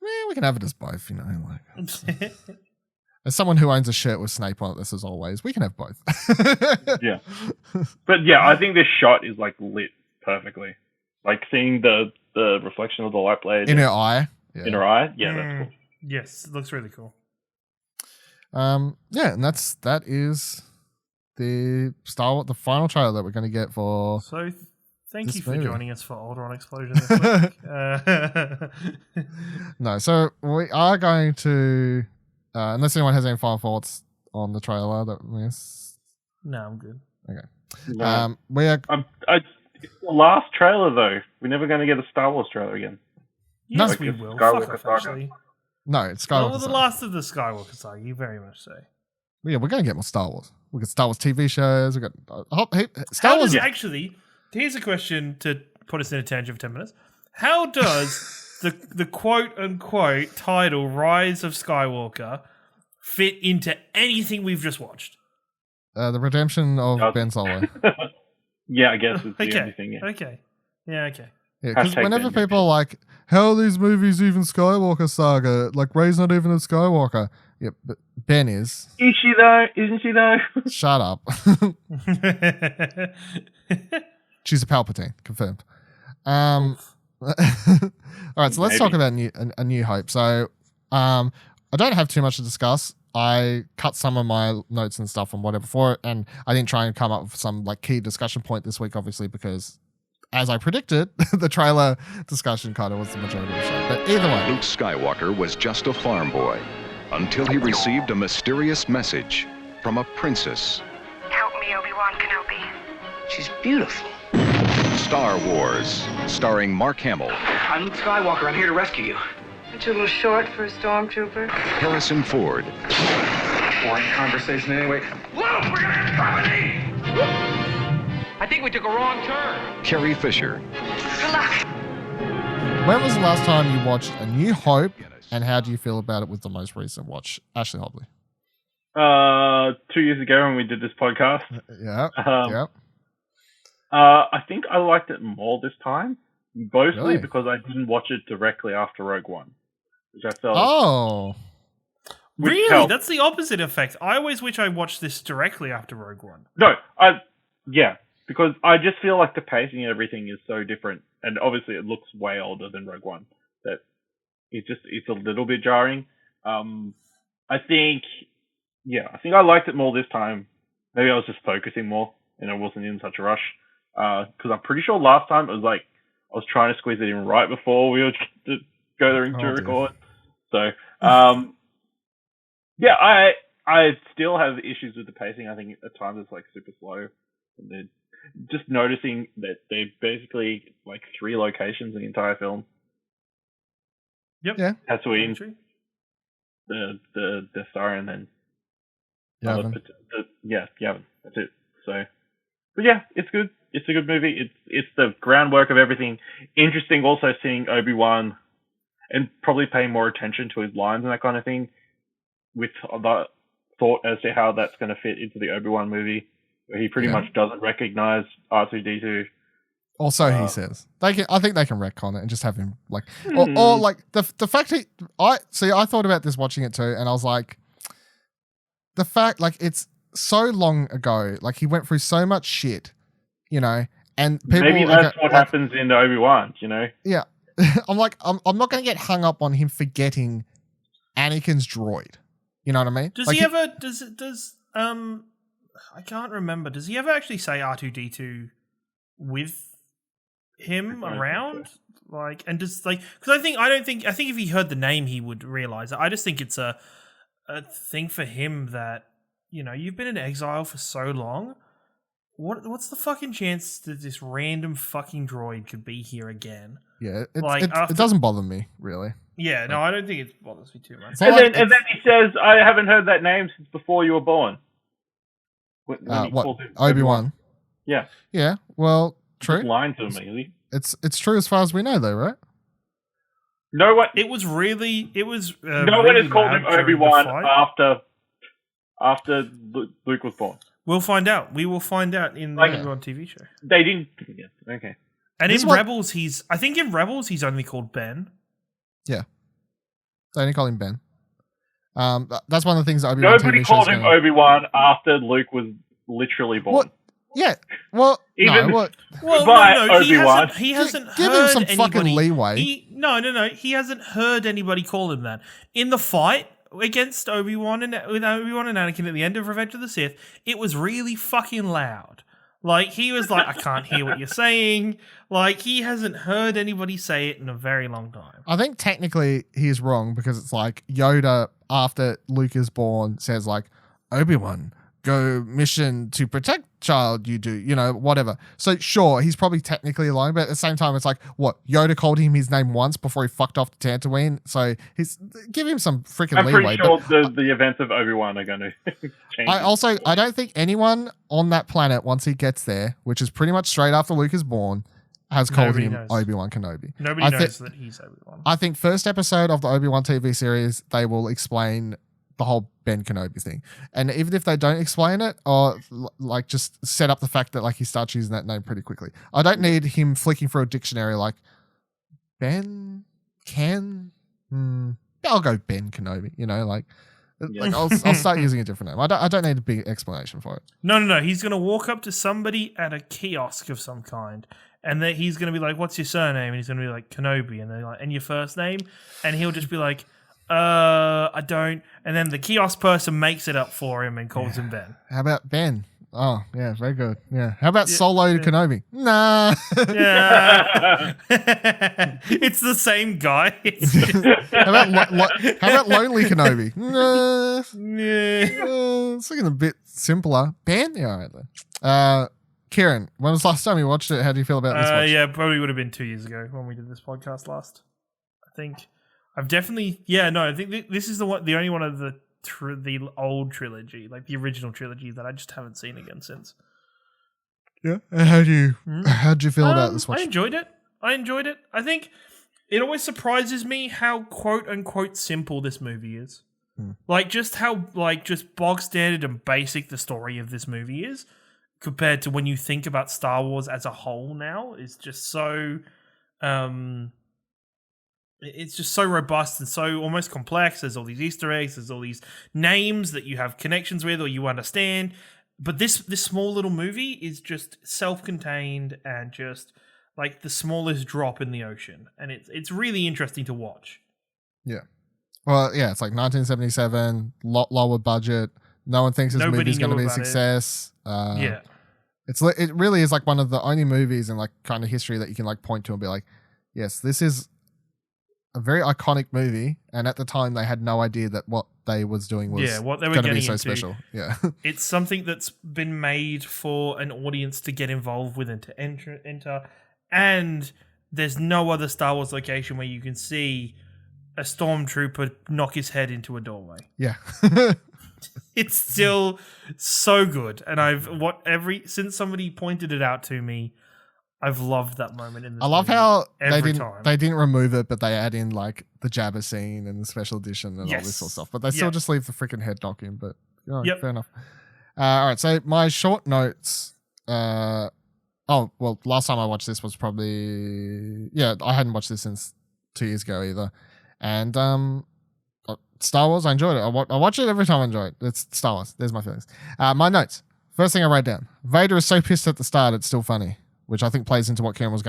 [SPEAKER 1] Yeah, we can have it as both, like. As someone who owns a shirt with Snape on it, this is "always." We can have both.
[SPEAKER 4] Yeah, but yeah, I think this shot is like lit perfectly. Like seeing the reflection of the light blade
[SPEAKER 1] in her eye. Yeah.
[SPEAKER 4] In her eye, yeah, that's cool.
[SPEAKER 5] Yes, it looks really cool.
[SPEAKER 1] Yeah, and that is the final trailer that we're going to get for.
[SPEAKER 5] So thank you for
[SPEAKER 1] movie.
[SPEAKER 5] joining us for Alderaan Explosion this week.
[SPEAKER 1] No, so we are going to, unless anyone has any final thoughts on the trailer that we missed.
[SPEAKER 5] No, I'm good.
[SPEAKER 1] Okay.
[SPEAKER 4] No.
[SPEAKER 1] We are.
[SPEAKER 4] It's the last trailer though. We're never going to get a Star Wars trailer again.
[SPEAKER 5] Yes,
[SPEAKER 4] Like
[SPEAKER 5] we
[SPEAKER 4] a
[SPEAKER 5] will.
[SPEAKER 4] Skywalker
[SPEAKER 5] Fuck off,
[SPEAKER 4] saga.
[SPEAKER 5] actually.
[SPEAKER 1] No, it's Skywalker.
[SPEAKER 5] Well, the last of the Skywalker saga, you very much say.
[SPEAKER 1] Yeah, we're going to get more Star Wars. We got Star Wars TV shows. We got Star
[SPEAKER 5] How
[SPEAKER 1] Wars.
[SPEAKER 5] does actually? Here's a question to put us in a tangent for 10 minutes. How does the quote unquote title "Rise of Skywalker" fit into anything we've just watched?
[SPEAKER 1] The redemption of Ben Solo.
[SPEAKER 4] Yeah, I guess it's the
[SPEAKER 5] Okay.
[SPEAKER 4] only thing. Yeah.
[SPEAKER 5] Okay. Yeah. Okay.
[SPEAKER 1] Yeah, because
[SPEAKER 4] Hashtag
[SPEAKER 1] whenever
[SPEAKER 4] Ben
[SPEAKER 1] people are like, "How are these movies even Skywalker saga? Like Rey's not even a Skywalker." Yeah, but Ben is.
[SPEAKER 4] Is she though? Isn't she though?
[SPEAKER 1] Shut up. She's a Palpatine, confirmed. All right, so let's talk about a New Hope. So, I don't have too much to discuss. I cut some of my notes and stuff and whatever for it, and I didn't try and come up with some like key discussion point this week, obviously, because as I predicted, the trailer discussion kind of was the majority of the show. But either way,
[SPEAKER 8] Luke Skywalker was just a farm boy until he received a mysterious message from a princess.
[SPEAKER 9] Help me, Obi-Wan Kenobi.
[SPEAKER 10] She's beautiful.
[SPEAKER 8] Star Wars, starring Mark Hamill,
[SPEAKER 10] I'm Luke Skywalker. I'm here to rescue you.
[SPEAKER 9] Aren't you a little short for a stormtrooper?
[SPEAKER 8] Harrison Ford,
[SPEAKER 10] Boring conversation anyway. Luke, we're gonna have company! I think we took a wrong turn.
[SPEAKER 8] Carrie Fisher,
[SPEAKER 9] Good luck.
[SPEAKER 1] when was the last time you watched A New Hope, and how do you feel about it with the most recent watch? Ashley Hobley.
[SPEAKER 4] 2 years ago when we did this podcast.
[SPEAKER 1] Yeah.
[SPEAKER 4] Yeah. I think I liked it more this time, mostly
[SPEAKER 1] Really?
[SPEAKER 4] because I didn't watch it directly after Rogue One, which I felt.
[SPEAKER 1] Oh.
[SPEAKER 4] which
[SPEAKER 5] Really?
[SPEAKER 4] helped.
[SPEAKER 5] That's the opposite effect. I always wish I watched this directly after Rogue One.
[SPEAKER 4] No, because I just feel like the pacing and everything is so different, and obviously it looks way older than Rogue One. That it's a little bit jarring. I think I liked it more this time. Maybe I was just focusing more and I wasn't in such a rush. Because I'm pretty sure last time it was like I was trying to squeeze it in right before we were to go there to record. So, yeah, I still have issues with the pacing. I think at times it's like super slow. And then just noticing that they're basically like 3 locations in the entire film.
[SPEAKER 5] Yep.
[SPEAKER 1] Yeah.
[SPEAKER 4] Tatooine, the Death Star, and then
[SPEAKER 1] Yavin.
[SPEAKER 4] Yavin. That's it. So, but yeah, it's good. It's a good movie. It's the groundwork of everything. Interesting also seeing Obi-Wan and probably paying more attention to his lines and that kind of thing with the thought as to how that's going to fit into the Obi-Wan movie, where he pretty much doesn't recognize R2-D2.
[SPEAKER 1] Also, he says I think they can retcon it and just have him like, or like the fact I thought about this watching it too, and I was like, the fact like it's so long ago, like he went through so much shit, you know, and people
[SPEAKER 4] maybe that's what happens in Obi-Wan, you know.
[SPEAKER 1] Yeah, I'm like, I'm not going to get hung up on him forgetting Anakin's droid. You know what I mean?
[SPEAKER 5] Does
[SPEAKER 1] like
[SPEAKER 5] he ever? Does I can't remember. Does he ever actually say R2-D2 with him around? Like, and just like, because I think if he heard the name he would realize it. I just think it's a thing for him that, you know, you've been in exile for so long. What's the fucking chance that this random fucking droid could be here again?
[SPEAKER 1] Yeah,
[SPEAKER 5] it
[SPEAKER 1] doesn't bother me really.
[SPEAKER 5] Yeah, no, I don't think it bothers me too much.
[SPEAKER 4] And then he says, "I haven't heard that name since before you were born."
[SPEAKER 1] What Obi-Wan?
[SPEAKER 4] Yeah.
[SPEAKER 1] Yeah. Well, true.
[SPEAKER 4] Just lying to him, really.
[SPEAKER 1] It's true as far as we know, though, right?
[SPEAKER 4] No one.
[SPEAKER 5] It was really. It was.
[SPEAKER 4] No one has called him Obi-Wan after Luke was born.
[SPEAKER 5] We'll find out. We will find out in the Obi-Wan TV show.
[SPEAKER 4] They didn't. Yeah, okay.
[SPEAKER 5] And in Rebels, I think in Rebels he's only called Ben.
[SPEAKER 1] Yeah. They only call him Ben. That's one of the things that Obi-Wan
[SPEAKER 4] Nobody
[SPEAKER 1] TV
[SPEAKER 4] called
[SPEAKER 1] shows
[SPEAKER 4] him Obi-Wan after Luke was literally born.
[SPEAKER 1] What? Yeah. Well,
[SPEAKER 5] no,
[SPEAKER 4] Obi-Wan.
[SPEAKER 5] He hasn't
[SPEAKER 1] give
[SPEAKER 5] heard
[SPEAKER 1] him some
[SPEAKER 5] anybody,
[SPEAKER 1] fucking leeway.
[SPEAKER 5] He hasn't heard anybody call him that. In the fight against Obi-Wan and Anakin at the end of Revenge of the Sith, it was really fucking loud. Like, he was like, I can't hear what you're saying. Like, he hasn't heard anybody say it in a very long time.
[SPEAKER 1] I think technically he's wrong because it's like Yoda, after Luke is born, says like, Obi-Wan, go mission to protect child, you do, you know, whatever. So sure, he's probably technically lying, but at the same time, it's like, what, Yoda called him his name once before he fucked off to Tatooine, so give him some freaking leeway.
[SPEAKER 4] I'm pretty sure the events of Obi-Wan are going to change.
[SPEAKER 1] I don't think anyone on that planet, once he gets there, which is pretty much straight after Luke is born, has called him Obi-Wan Kenobi.
[SPEAKER 5] Nobody knows that he's Obi-Wan.
[SPEAKER 1] I think first episode of the Obi-Wan TV series, they will explain the whole Ben Kenobi thing. And even if they don't explain it, or like just set up the fact that like he starts using that name pretty quickly. I don't need him flicking through a dictionary like Ben, Ken, I'll go Ben Kenobi, you know, like I'll start using a different name. I don't need a big explanation for it.
[SPEAKER 5] No. He's going to walk up to somebody at a kiosk of some kind, and then he's going to be like, "What's your surname?" And he's going to be like, "Kenobi." And they're like, "And your first name?" And he'll just be like, I don't. And then the kiosk person makes it up for him and calls him Ben.
[SPEAKER 1] How about Ben? Oh, yeah, very good. Yeah. How about Solo Kenobi? Nah.
[SPEAKER 5] Yeah. It's the same guy.
[SPEAKER 1] How about Lonely Kenobi? Nah. It's looking a bit simpler. Ben? Yeah, all right then. Ciaran, when was the last time you watched it? How do you feel about this watch?
[SPEAKER 5] Yeah, probably would have been 2 years ago when we did this podcast last. I think I've definitely, I think this is the only one of the old trilogy, like the original trilogy, that I just haven't seen again since.
[SPEAKER 1] Yeah. How'd you feel about this watch?
[SPEAKER 5] I enjoyed it. I think it always surprises me how quote unquote simple this movie is. Like just how just bog standard and basic the story of this movie is compared to when you think about Star Wars as a whole now. It's just so it's just so robust and so almost complex. There's all these Easter eggs. There's all these names that you have connections with or you understand. But this small little movie is just self-contained and just like the smallest drop in the ocean. And it's really interesting to watch.
[SPEAKER 1] Yeah. Well, yeah, it's like 1977, lot lower budget. No one thinks this
[SPEAKER 5] Nobody
[SPEAKER 1] movie's going to
[SPEAKER 5] knew
[SPEAKER 1] be a
[SPEAKER 5] about it.
[SPEAKER 1] success.
[SPEAKER 5] Yeah.
[SPEAKER 1] It really is like one of the only movies in like kind of history that you can like point to and be like, yes, this is a very iconic movie. And at the time, they had no idea that what they was doing was
[SPEAKER 5] what they were
[SPEAKER 1] going to be
[SPEAKER 5] getting
[SPEAKER 1] so
[SPEAKER 5] into.
[SPEAKER 1] special. Yeah,
[SPEAKER 5] It's something that's been made for an audience to get involved with and to enter. And there's no other Star Wars location where you can see a stormtrooper knock his head into a doorway.
[SPEAKER 1] yeah.
[SPEAKER 5] It's still so good, and since somebody pointed it out to me, I've loved that moment in this
[SPEAKER 1] I love
[SPEAKER 5] movie
[SPEAKER 1] how
[SPEAKER 5] every time.
[SPEAKER 1] they didn't remove it, but they add in like the Jabba scene and the special edition and all this sort of stuff. But they still just leave the freaking head knocking. But fair enough. All right, so my short notes. Last time I watched this was probably I hadn't watched this since 2 years ago either, and Star Wars, I enjoyed it. I watch it every time I enjoy it. It's Star Wars. There's my feelings. My notes. First thing I wrote down. Vader is so pissed at the start, it's still funny, which I think plays into what Ciaran was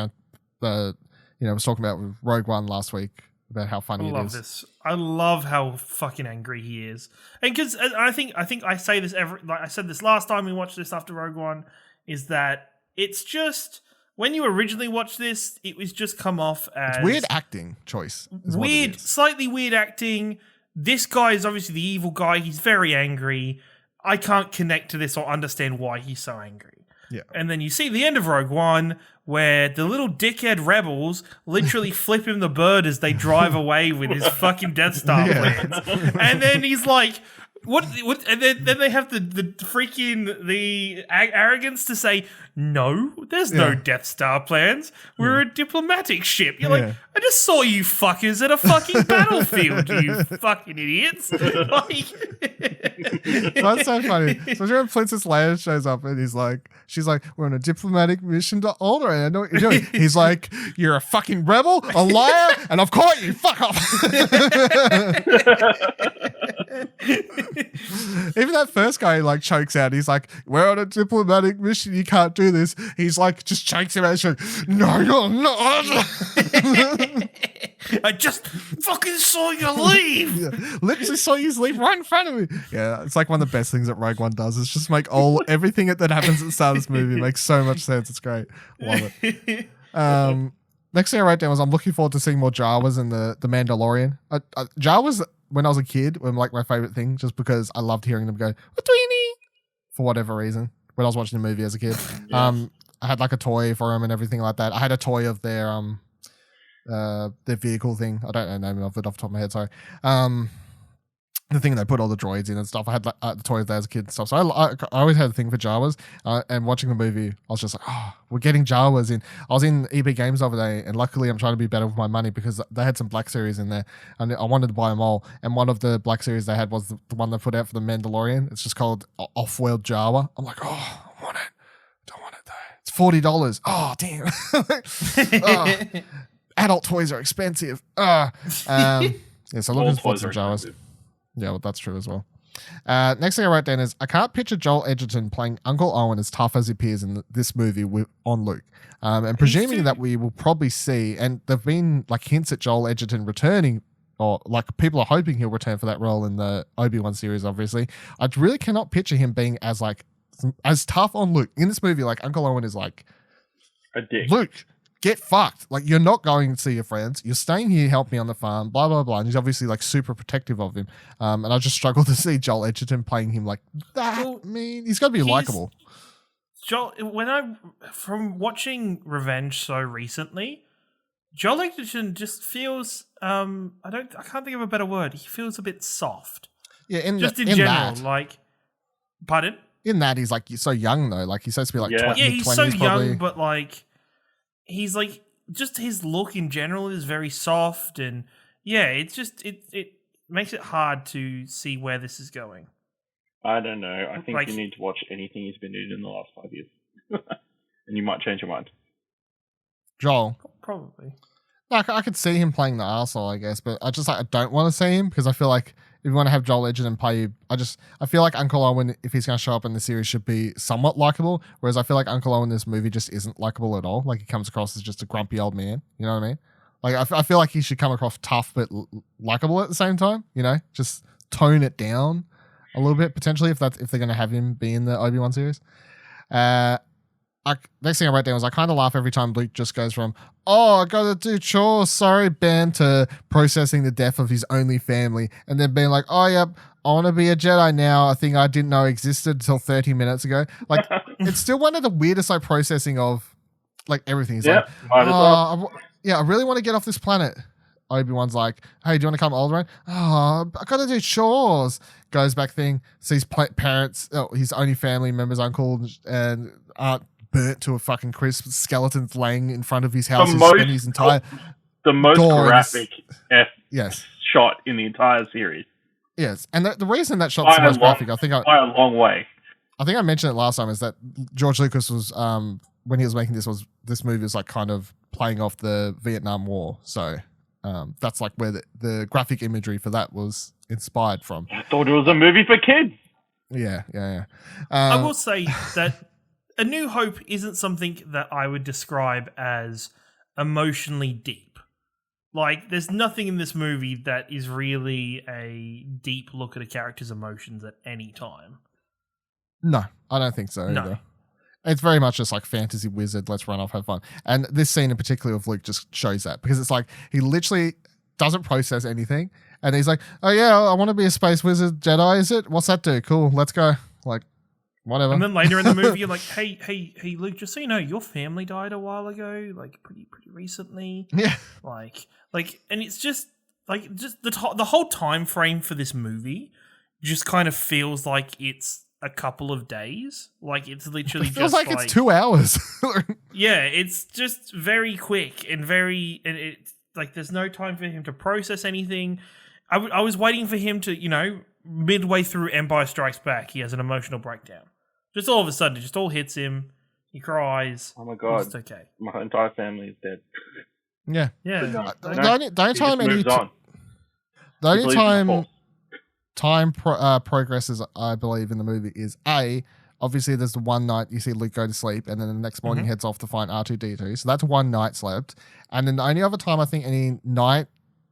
[SPEAKER 1] was talking about with Rogue One last week about how funny it is.
[SPEAKER 5] I love this. I love how fucking angry he is. And because I think I say this I said this last time we watched this after Rogue One, is that it's just, when you originally watched this, it was just come off as...
[SPEAKER 1] It's weird acting choice.
[SPEAKER 5] Slightly weird acting. This guy is obviously the evil guy. He's very angry. I can't connect to this or understand why he's so angry.
[SPEAKER 1] Yeah.
[SPEAKER 5] And then you see the end of Rogue One, where the little dickhead rebels literally flip him the bird as they drive away with his fucking Death Star plans. And then he's like, what? And then they have the freaking the arrogance to say, no, there's no Death Star plans. We're a diplomatic ship. You're like, I just saw you fuckers at a fucking battlefield, you fucking idiots.
[SPEAKER 1] That's so funny. So when Princess Leia shows up and she's like, we're on a diplomatic mission to Alderaan. I know what you're doing. He's like, you're a fucking rebel, a liar, and I've caught you. Fuck off. Even that first guy like chokes out. He's like, we're on a diplomatic mission. You can't do this. He's like, just chokes him out. No, you're not.
[SPEAKER 5] I just fucking saw you leave.
[SPEAKER 1] Literally saw you leave right in front of me. Yeah, it's like one of the best things that Rogue One does. It's just make everything that happens at the start of this movie makes so much sense. It's great. Love it. Next thing I wrote down was I'm looking forward to seeing more Jawas in the Mandalorian. Jawas, when I was a kid, were like my favorite thing, just because I loved hearing them go, "What do you need?" for whatever reason. When I was watching the movie as a kid, I had like a toy for them and everything like that. I had a toy of their vehicle thing. I don't know the name of it off the top of my head. Sorry. The thing they put all the droids in and stuff. I had the toy of that as a kid and stuff. So I always had a thing for Jawas. And watching the movie, I was just like, oh, we're getting Jawas in. I was in EB Games the other day, and luckily I'm trying to be better with my money because they had some Black Series in there, and I wanted to buy them all. And one of the Black Series they had was the one they put out for the Mandalorian. It's just called Off-World Jawa. I'm like, oh, I want it. Don't want it though. It's $40. Oh, damn. Adult toys are expensive. So looking forward to some Jawas. Yeah, well, that's true as well. Next thing I wrote down is I can't picture Joel Edgerton playing Uncle Owen as tough as he appears in this movie on Luke. And presuming that we will probably see, and there've been like hints at Joel Edgerton returning, or like people are hoping he'll return for that role in the Obi-Wan series, obviously. I really cannot picture him being as tough on Luke. In this movie, like Uncle Owen is like,
[SPEAKER 4] a dick.
[SPEAKER 1] Luke, get fucked. Like, you're not going to see your friends. You're staying here, help me on the farm, blah, blah, blah. And he's obviously like super protective of him. And I just struggle to see Joel Edgerton playing him like that. I mean, he's got to be likable.
[SPEAKER 5] Joel, from watching Revenge so recently, Joel Edgerton just feels, I can't think of a better word. He feels a bit soft.
[SPEAKER 1] Yeah,
[SPEAKER 5] in general, like, pardon?
[SPEAKER 1] In that, he's like, so young though. Like, he's supposed to be like,
[SPEAKER 5] he's so young,
[SPEAKER 1] probably.
[SPEAKER 5] But like, he's like, just his look in general is very soft, and it's just it makes it hard to see where this is going.
[SPEAKER 4] I don't know. I think you need to watch anything he's been in the last 5 years, and you might change your mind.
[SPEAKER 1] Joel,
[SPEAKER 5] probably.
[SPEAKER 1] Like, I could see him playing the arsehole, I guess, but I don't want to see him because I feel like if you want to have Joel Edgerton play you, I feel like Uncle Owen, if he's going to show up in the series, should be somewhat likable. Whereas I feel like Uncle Owen in this movie just isn't likable at all. Like, he comes across as just a grumpy old man. You know what I mean? Like I feel like he should come across tough but likable at the same time. You know, just tone it down a little bit potentially if they're going to have him be in the Obi-Wan series. Next thing I wrote down was I kind of laugh every time Luke just goes from, oh, I got to do chores, sorry, Ben, to processing the death of his only family, and then being like, oh, yep, I want to be a Jedi now, a thing I didn't know existed until 30 minutes ago. Like, it's still one of the weirdest, like, processing of, like, everything. He's like, I really want to get off this planet. Obi-Wan's like, hey, do you want to come Alderaan? Oh, I got to do chores. Goes back thing, sees parents, his only family members, uncle and aunt, burnt to a fucking crisp, skeletons laying in front of his house.
[SPEAKER 4] The most graphic shot in the entire series.
[SPEAKER 1] Yes, and the reason that shot's the most graphic,
[SPEAKER 4] by a long way.
[SPEAKER 1] I think I mentioned it last time, is that George Lucas was when he was making this movie was like kind of playing off the Vietnam War, so that's like where the graphic imagery for that was inspired from.
[SPEAKER 4] I thought it was a movie for kids.
[SPEAKER 1] Yeah.
[SPEAKER 5] I will say that A New Hope isn't something that I would describe as emotionally deep. Like, there's nothing in this movie that is really a deep look at a character's emotions at any time.
[SPEAKER 1] No, I don't think so either. It's very much just like fantasy wizard, let's run off, have fun. And this scene in particular of Luke just shows that, because it's like he literally doesn't process anything. And he's like, oh yeah, I want to be a space wizard Jedi, is it? What's that do? Cool, let's go. Like, whatever.
[SPEAKER 5] And then later in the movie, you're like, hey, Luke, just so you know, your family died a while ago, like pretty recently.
[SPEAKER 1] Yeah.
[SPEAKER 5] Like, and it's just the whole time frame for this movie just kind of feels like it's a couple of days. Like, it's literally
[SPEAKER 1] it feels like it's 2 hours.
[SPEAKER 5] Yeah, it's just very quick and it's like there's no time for him to process anything. I was waiting for him to, you know, midway through Empire Strikes Back, he has an emotional breakdown. Just all of a sudden, it just all hits him. He cries.
[SPEAKER 4] Oh my god!
[SPEAKER 5] It's okay.
[SPEAKER 4] My entire family is dead.
[SPEAKER 5] Yeah.
[SPEAKER 1] The only time progresses, I believe, in the movie is obviously there's the one night you see Luke go to sleep, and then the next morning heads off to find R2-D2. So that's one night slept. And then the only other time I think any night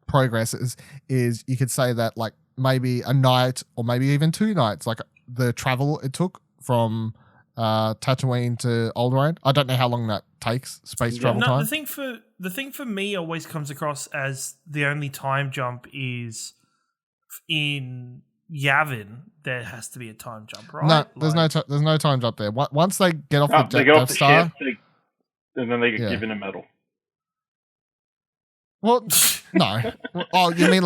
[SPEAKER 1] progresses is you could say that like maybe a night or maybe even 2 nights, like the travel it took from Tatooine to Alderaan. I don't know how long that takes, space travel time.
[SPEAKER 5] The thing for me always comes across as the only time jump is in Yavin. There has to be a time jump, right?
[SPEAKER 1] No, there's no time jump there. Once they get off the Death Star,
[SPEAKER 4] and then they get given a medal.
[SPEAKER 1] Well, no. Oh, you mean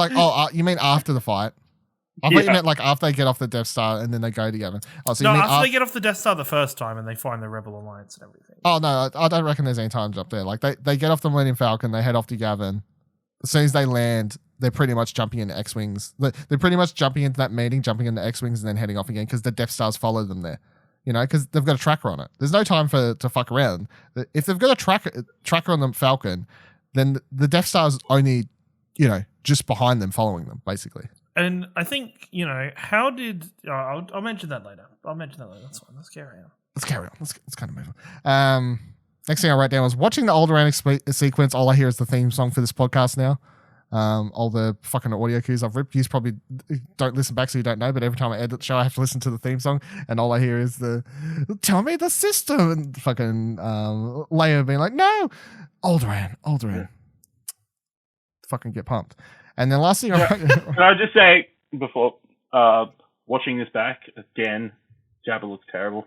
[SPEAKER 1] you mean after the fight? I thought you meant like after they get off the Death Star and then they go together. Oh, so
[SPEAKER 5] no,
[SPEAKER 1] you mean
[SPEAKER 5] after they get off the Death Star the first time and they find the Rebel Alliance and everything.
[SPEAKER 1] Oh no, I don't reckon there's any time jump there. Like they get off the Millennium Falcon, they head off to Yavin. As soon as they land, they're pretty much jumping into X-Wings. They're pretty much jumping into that meeting, jumping into X-Wings and then heading off again because the Death Stars follow them there. You know, because they've got a tracker on it. There's no time to fuck around. If they've got a tracker on the Falcon, then the Death Star's only, you know, just behind them, following them, basically.
[SPEAKER 5] And I think, you know, how did... I'll mention that later. That's fine. Let's carry on.
[SPEAKER 1] Let's kind of move on. Next thing I wrote down was watching the Alderaan sequence. All I hear is the theme song for this podcast now. All the fucking audio cues I've ripped. You probably don't listen back, so you don't know. But every time I edit the show, I have to listen to the theme song, and all I hear is the "Tell me the system" and fucking Leia being like, "No, Alderaan." Fucking get pumped. And then last thing I wrote,
[SPEAKER 4] can I just say before watching this back again, Jabba looks terrible.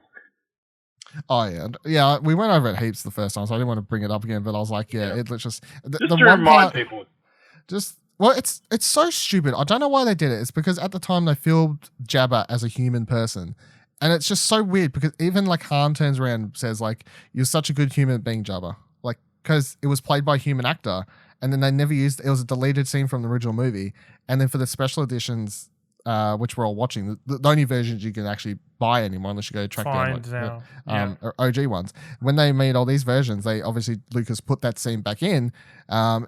[SPEAKER 1] Oh yeah. We went over it heaps the first time, so I didn't want to bring it up again. But I was like, it looks just
[SPEAKER 4] to remind people.
[SPEAKER 1] It's so stupid. I don't know why they did it. It's because at the time they filmed Jabba as a human person, and it's just so weird because even like Han turns around and says like, "You're such a good human being, Jabba," like because it was played by a human actor, and then they never used. It was a deleted scene from the original movie, and then for the special editions. Which we're all watching. The only versions you can actually buy anymore, unless you go track down or OG ones. When they made all these versions, they obviously Lucas put that scene back in,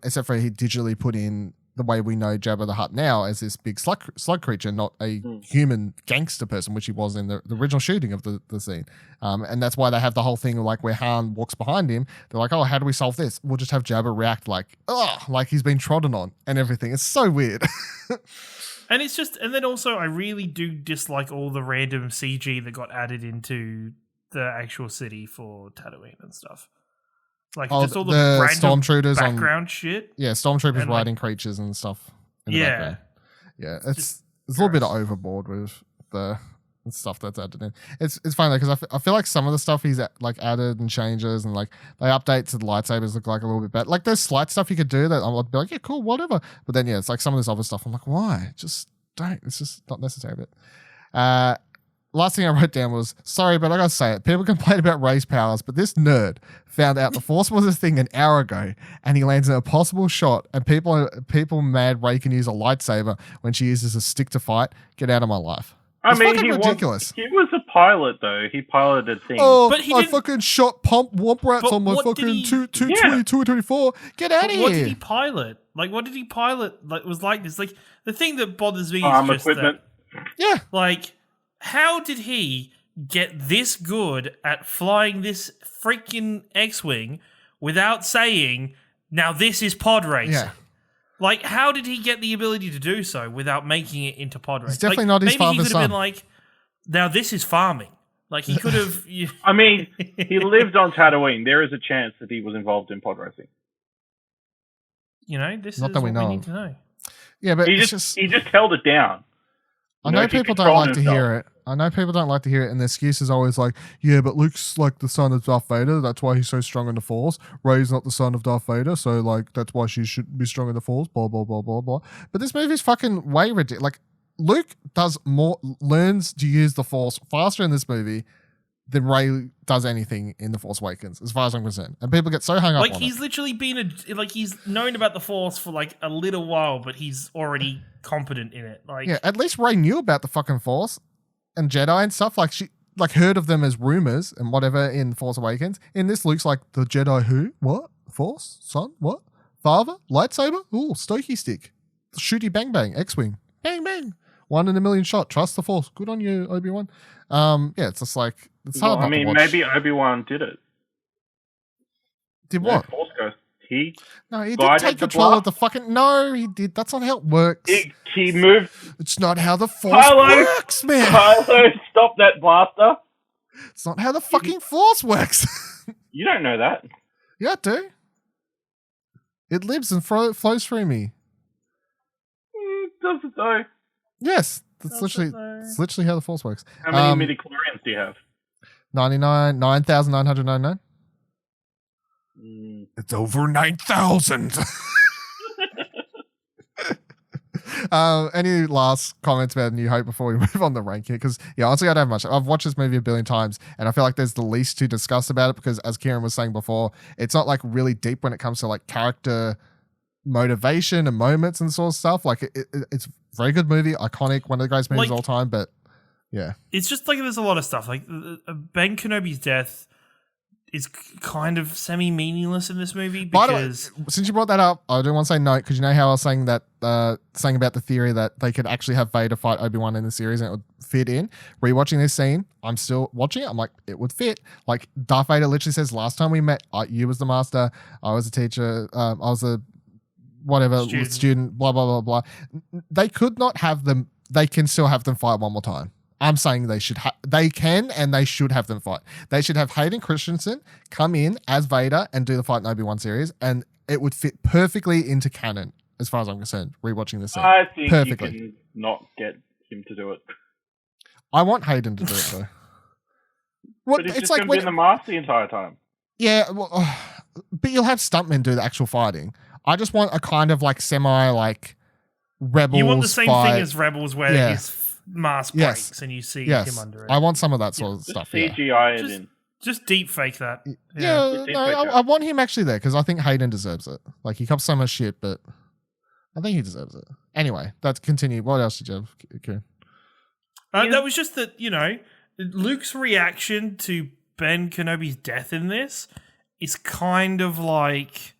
[SPEAKER 1] except for he digitally put in the way we know Jabba the Hutt now as this big slug creature, not a human gangster person, which he was in the original shooting of the scene. And that's why they have the whole thing like where Han walks behind him. They're like, oh, how do we solve this? We'll just have Jabba react like, oh, like he's been trodden on and everything. It's so weird.
[SPEAKER 5] And it's just, and then also I really do dislike all the random CG that got added into the actual city for Tatooine and stuff. Like just all the random
[SPEAKER 1] stormtroopers
[SPEAKER 5] background shit.
[SPEAKER 1] Yeah, stormtroopers
[SPEAKER 5] And,
[SPEAKER 1] riding creatures and stuff. In the background. Yeah, it's a little bit overboard with the stuff that's added in. It's funny though because I feel like some of the stuff he's like added and changes and like they update to the lightsabers look like a little bit better. Like there's slight stuff you could do that I'd be like, yeah, cool, whatever. But then it's like some of this other stuff I'm like, why? Just don't. It's just not necessary. But last thing I wrote down was, sorry, but I gotta say it. People complain about Rey's powers, but this nerd found out the Force was a thing an hour ago, and he lands an impossible shot, and people mad Rey can use a lightsaber when she uses a stick to fight. Get out of my life.
[SPEAKER 4] I
[SPEAKER 1] It's
[SPEAKER 4] mean,
[SPEAKER 1] fucking
[SPEAKER 4] he
[SPEAKER 1] ridiculous.
[SPEAKER 4] was a pilot, though. He piloted things.
[SPEAKER 1] Oh,
[SPEAKER 5] But he
[SPEAKER 1] I
[SPEAKER 5] didn't-
[SPEAKER 1] fucking shot pump womp rats
[SPEAKER 5] But
[SPEAKER 1] on my
[SPEAKER 5] what did
[SPEAKER 1] fucking
[SPEAKER 5] he-
[SPEAKER 1] 224. Get out of
[SPEAKER 5] But what did he
[SPEAKER 1] here.
[SPEAKER 5] pilot? Like, what did he pilot? Like, was like this. Like, the thing that bothers me is
[SPEAKER 4] Arm
[SPEAKER 5] just
[SPEAKER 4] equipment.
[SPEAKER 5] that.
[SPEAKER 1] Yeah.
[SPEAKER 5] Like, how did he get this good at flying this freaking X-wing without saying, "Now this is pod racing"?
[SPEAKER 1] Yeah.
[SPEAKER 5] Like, how did he get the ability to do so without making it into pod racing?
[SPEAKER 1] It's definitely
[SPEAKER 5] like,
[SPEAKER 1] not his
[SPEAKER 5] maybe he
[SPEAKER 1] father's
[SPEAKER 5] could have
[SPEAKER 1] son.
[SPEAKER 5] been like, "Now this is farming." Like he could have.
[SPEAKER 4] I mean, he lived on Tatooine. There is a chance that he was involved in pod racing.
[SPEAKER 5] You know, this
[SPEAKER 1] Not
[SPEAKER 5] is
[SPEAKER 1] that we
[SPEAKER 5] what
[SPEAKER 1] know
[SPEAKER 5] we
[SPEAKER 1] of.
[SPEAKER 5] need to know.
[SPEAKER 1] Yeah, but
[SPEAKER 4] He
[SPEAKER 1] it's
[SPEAKER 4] just
[SPEAKER 1] just
[SPEAKER 4] he just held it down.
[SPEAKER 1] I know
[SPEAKER 4] he
[SPEAKER 1] people don't
[SPEAKER 4] controlled
[SPEAKER 1] like to
[SPEAKER 4] himself.
[SPEAKER 1] hear it. I know people don't like to hear it, and the excuse is always like, yeah, but Luke's like the son of Darth Vader. That's why he's so strong in the Force. Rey's not the son of Darth Vader, so like that's why she should be strong in the Force. Blah blah blah blah blah. But this movie's fucking way ridiculous. Like Luke learns to use the Force faster in this movie than Rey does anything in The Force Awakens, as far as I'm concerned. And people get so hung up
[SPEAKER 5] Like
[SPEAKER 1] on
[SPEAKER 5] he's
[SPEAKER 1] it.
[SPEAKER 5] literally been he's known about the Force for like a little while, but he's already competent in it. Like,
[SPEAKER 1] Yeah, at least Rey knew about the fucking Force and Jedi and stuff. Like she like heard of them as rumors and whatever in Force Awakens. In this, Luke's like, the Jedi who? What? Force? Son? What? Father? Lightsaber? Ooh, Stokey stick. Shooty bang bang. X-Wing. Bang bang. 1 in a million shot. Trust the Force. Good on you, Obi-Wan. Yeah, it's just like, it's hard
[SPEAKER 4] Well, I
[SPEAKER 1] not to
[SPEAKER 4] mean,
[SPEAKER 1] watch.
[SPEAKER 4] maybe Obi-Wan did it.
[SPEAKER 1] Did
[SPEAKER 4] Yeah,
[SPEAKER 1] what?
[SPEAKER 4] Force Ghost. He
[SPEAKER 1] No, he didn't
[SPEAKER 4] guided
[SPEAKER 1] take
[SPEAKER 4] the
[SPEAKER 1] control of
[SPEAKER 4] blast.
[SPEAKER 1] the fucking... No, he did. That's not how it works.
[SPEAKER 4] he moved.
[SPEAKER 1] It's not how the Force
[SPEAKER 4] Kylo,
[SPEAKER 1] works, man.
[SPEAKER 4] Kylo, stop that blaster.
[SPEAKER 1] It's not how the fucking Force works.
[SPEAKER 4] You don't know that.
[SPEAKER 1] Yeah, I do. It lives and flows through me.
[SPEAKER 4] Does it though?
[SPEAKER 1] Yes, that's literally how the Force works.
[SPEAKER 4] How many midichlorians do you have?
[SPEAKER 1] 9,999. It's over 9,000. Any last comments about New Hope before we move on to ranking? Because honestly, I don't have much. I've watched this movie a billion times, and I feel like there's the least to discuss about it because, as Ciaran was saying before, it's not like really deep when it comes to like character motivation and moments and sort of stuff. Like it's a very good movie, iconic, one of the greatest movies of all time. But yeah,
[SPEAKER 5] it's just like there's a lot of stuff. Like Ben Kenobi's death is kind of semi-meaningless in this movie
[SPEAKER 1] by the way,
[SPEAKER 5] because
[SPEAKER 1] since you brought that up, I do want to say no, because you know how I was saying that saying about the theory that they could actually have Vader fight Obi-Wan in the series and it would fit in. Rewatching this scene, I'm still watching it. I'm like, it would fit. Like Darth Vader literally says, "Last time we met, you was the master, I was a teacher, I was a whatever student, blah blah blah blah." They could not have them. They can still have them fight one more time. I'm saying they should. They can and they should have them fight. They should have Hayden Christensen come in as Vader and do the fight in Obi-Wan series, and it would fit perfectly into canon, as far as I'm concerned. Rewatching this scene,
[SPEAKER 4] I think
[SPEAKER 1] perfectly.
[SPEAKER 4] you can not get him to do it.
[SPEAKER 1] I want Hayden to do it though. What
[SPEAKER 4] But he's
[SPEAKER 1] it's
[SPEAKER 4] just
[SPEAKER 1] like
[SPEAKER 4] going to
[SPEAKER 1] when
[SPEAKER 4] be the master the entire time.
[SPEAKER 1] yeah, well, but you'll have stuntmen do the actual fighting. I just want a kind of like semi like Rebels.
[SPEAKER 5] you want the same
[SPEAKER 1] fight.
[SPEAKER 5] thing as Rebels, where
[SPEAKER 1] Yeah.
[SPEAKER 5] his mask
[SPEAKER 1] Yes.
[SPEAKER 5] breaks and you see
[SPEAKER 1] Yes.
[SPEAKER 5] him under it.
[SPEAKER 1] I want some of that sort of
[SPEAKER 4] Just
[SPEAKER 1] stuff. Yeah.
[SPEAKER 4] CGI it
[SPEAKER 5] Just-
[SPEAKER 4] in.
[SPEAKER 5] Just deep fake that.
[SPEAKER 1] Yeah, no, I want him actually there because I think Hayden deserves it. Like he cops so much shit, but I think he deserves it. Anyway, let's continue. What else did you have, Kieran?
[SPEAKER 5] That was just that, Luke's reaction to Ben Kenobi's death in this is kind of like,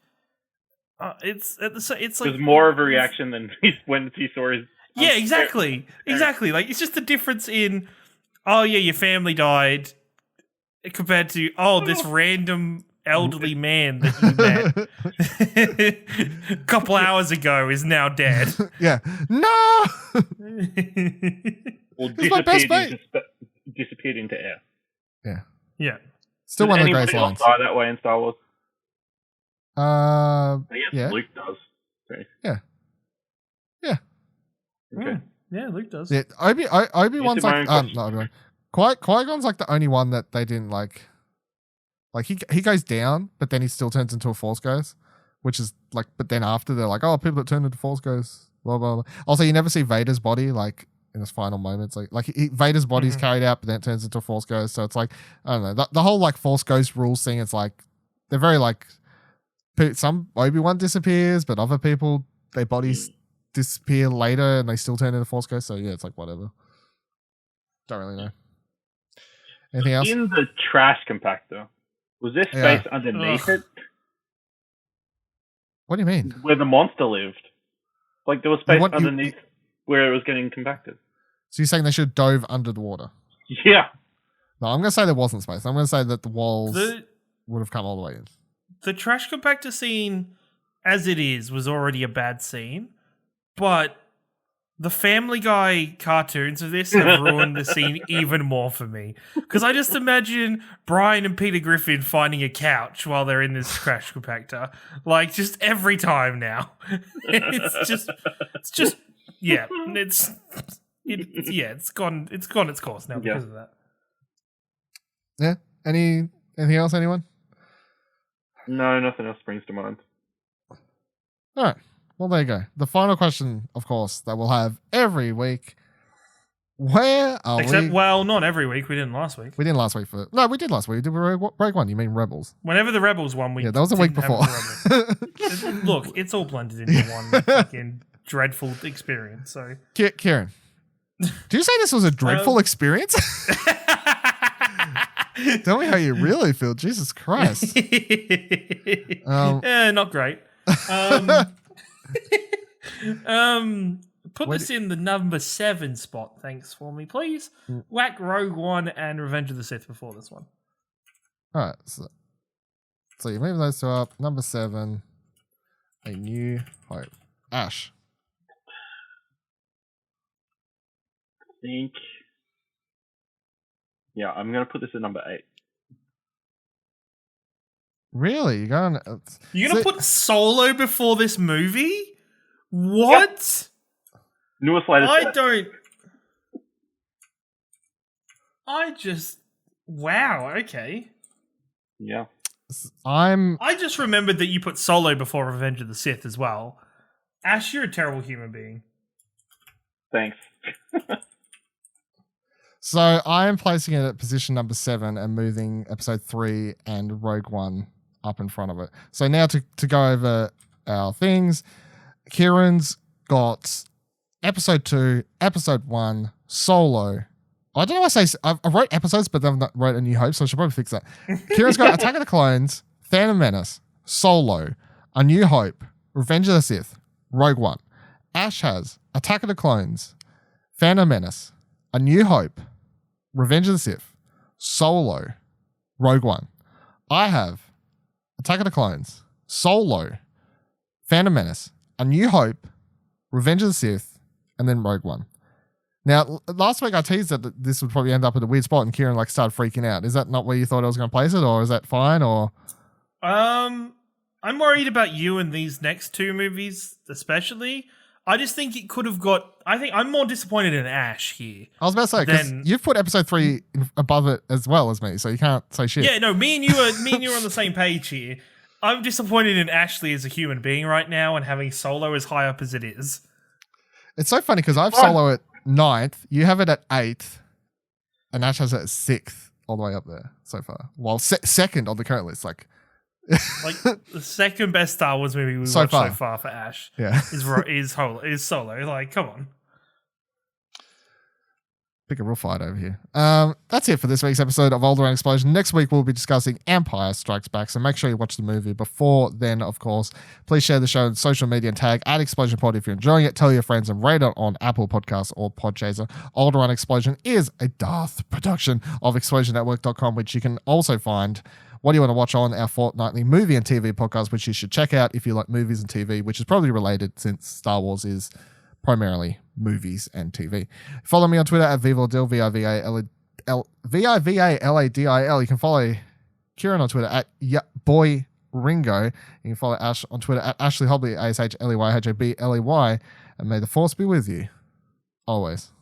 [SPEAKER 5] It's like
[SPEAKER 4] There's more of a reaction than when he saw his.
[SPEAKER 5] Yeah, exactly. Like, it's just the difference in, oh yeah, your family died, compared to, oh, this random elderly man that you met a couple hours ago is now dead.
[SPEAKER 1] Yeah. No.
[SPEAKER 4] Well, disappeared into air.
[SPEAKER 1] Yeah.
[SPEAKER 5] Yeah.
[SPEAKER 1] Still
[SPEAKER 4] Does
[SPEAKER 1] one of the
[SPEAKER 4] anybody
[SPEAKER 1] greatest
[SPEAKER 4] else
[SPEAKER 1] lines.
[SPEAKER 4] die that way in Star Wars? Yes,
[SPEAKER 1] Yeah.
[SPEAKER 4] Luke does. Okay.
[SPEAKER 1] Yeah.
[SPEAKER 4] Okay.
[SPEAKER 5] Yeah, Luke does.
[SPEAKER 1] Yeah, Obi-Wan's
[SPEAKER 4] my
[SPEAKER 1] like
[SPEAKER 4] own
[SPEAKER 1] not Obi-Wan. Qui-Gon's like the only one that they didn't like he goes down, but then he still turns into a Force Ghost, which is like, but then after they're like, oh, people that turn into Force Ghosts, blah blah blah. Also, you never see Vader's body like in his final moments, Vader's body's carried out, but then it turns into a Force Ghost. So it's like, I don't know, the whole like Force Ghost rules thing. It's like they're very like, some Obi-Wan disappears, but other people their bodies disappear later and they still turn into Force Ghosts. So yeah, it's like whatever. Don't really know. Anything else?
[SPEAKER 4] In the trash compactor, was there space underneath it?
[SPEAKER 1] What do you mean?
[SPEAKER 4] Where the monster lived? Like there was space underneath where it was getting compacted.
[SPEAKER 1] So you're saying they should have dove under the water?
[SPEAKER 4] Yeah.
[SPEAKER 1] No, I'm going to say there wasn't space. I'm going to say that the walls would have come all the way in.
[SPEAKER 5] The trash compactor scene, as it is, was already a bad scene, but the Family Guy cartoons of this have ruined the scene even more for me. Because I just imagine Brian and Peter Griffin finding a couch while they're in this trash compactor, like just every time now. It's gone its course now because of that.
[SPEAKER 1] Yeah. Anything else, anyone?
[SPEAKER 4] No, nothing else springs to mind.
[SPEAKER 1] All right. Well, there you go. The final question, of course, that we'll have every week. Where are we?
[SPEAKER 5] Well, not every week. We didn't last week.
[SPEAKER 1] We didn't last week. No, we did last week. We did Rogue One. You mean Rebels?
[SPEAKER 5] Whenever the Rebels won, we
[SPEAKER 1] that was a week before.
[SPEAKER 5] Look, it's all blended into one fucking dreadful experience. So,
[SPEAKER 1] Ciaran, do you say this was a dreadful experience? Tell me how you really feel. Jesus Christ.
[SPEAKER 5] Not great. Put this in the number 7 spot, thanks for me, please. Whack Rogue One and Revenge of the Sith before this one.
[SPEAKER 1] All right, so you're moving those two up. Number 7, A New Hope. Ash.
[SPEAKER 4] I think. Yeah, I'm gonna put this at number 8.
[SPEAKER 1] Really? You're gonna
[SPEAKER 5] put Solo before this movie? What?
[SPEAKER 4] Yep. Newest latest.
[SPEAKER 5] Wow, okay.
[SPEAKER 4] Yeah.
[SPEAKER 5] I just remembered that you put Solo before Revenge of the Sith as well. Ash, you're a terrible human being.
[SPEAKER 4] Thanks.
[SPEAKER 1] So I am placing it at position number 7 and moving episode 3 and Rogue One up in front of it. So now to go over our things, Ciaran's got episode 2, episode 1, Solo. I don't know why I say, I wrote episodes, but then I wrote A New Hope, so I should probably fix that. Ciaran's got Attack of the Clones, Phantom Menace, Solo, A New Hope, Revenge of the Sith, Rogue One. Ash has Attack of the Clones, Phantom Menace, A New Hope, Revenge of the Sith, Solo, Rogue One. I have Attack of the Clones, Solo, Phantom Menace, A New Hope, Revenge of the Sith, and then Rogue One. Now, last week I teased that this would probably end up at a weird spot, and Ciaran started freaking out. Is that not where you thought I was going to place it, or is that fine? Or
[SPEAKER 5] I'm worried about you and these next 2 movies, especially. I just think it could have got. I think I'm more disappointed in Ash here.
[SPEAKER 1] I was about to say, because you've put episode 3 above it as well as me, so you can't say shit.
[SPEAKER 5] Yeah, no, me and you are on the same page here. I'm disappointed in Ashley as a human being right now, and having Solo as high up as it is.
[SPEAKER 1] It's so funny because I've Solo at 9th, you have it at 8th, and Ash has it at 6th, all the way up there so far. While second on the current list, like
[SPEAKER 5] the second best Star Wars movie we've watched so far for Ash, is Solo. Like, come on.
[SPEAKER 1] Pick a real fight over here. That's it for this week's episode of Alderaan Explosion. Next week, we'll be discussing Empire Strikes Back, so make sure you watch the movie before then, of course. Please share the show on social media and tag @ExplosionPod if you're enjoying it. Tell your friends and rate it on Apple Podcasts or Podchaser. Alderaan Explosion is a Darth production of ExplosionNetwork.com, which you can also find what do you want to watch on our fortnightly movie and TV podcast, which you should check out if you like movies and TV, which is probably related since Star Wars is primarily movies and TV. Follow me on Twitter at Vivaladil, Vivaladil. You can follow Ciaran on Twitter at boyringo. You can follow Ash on Twitter at Ashley Hobley, ASHLEYHOBLEY. And may the force be with you always.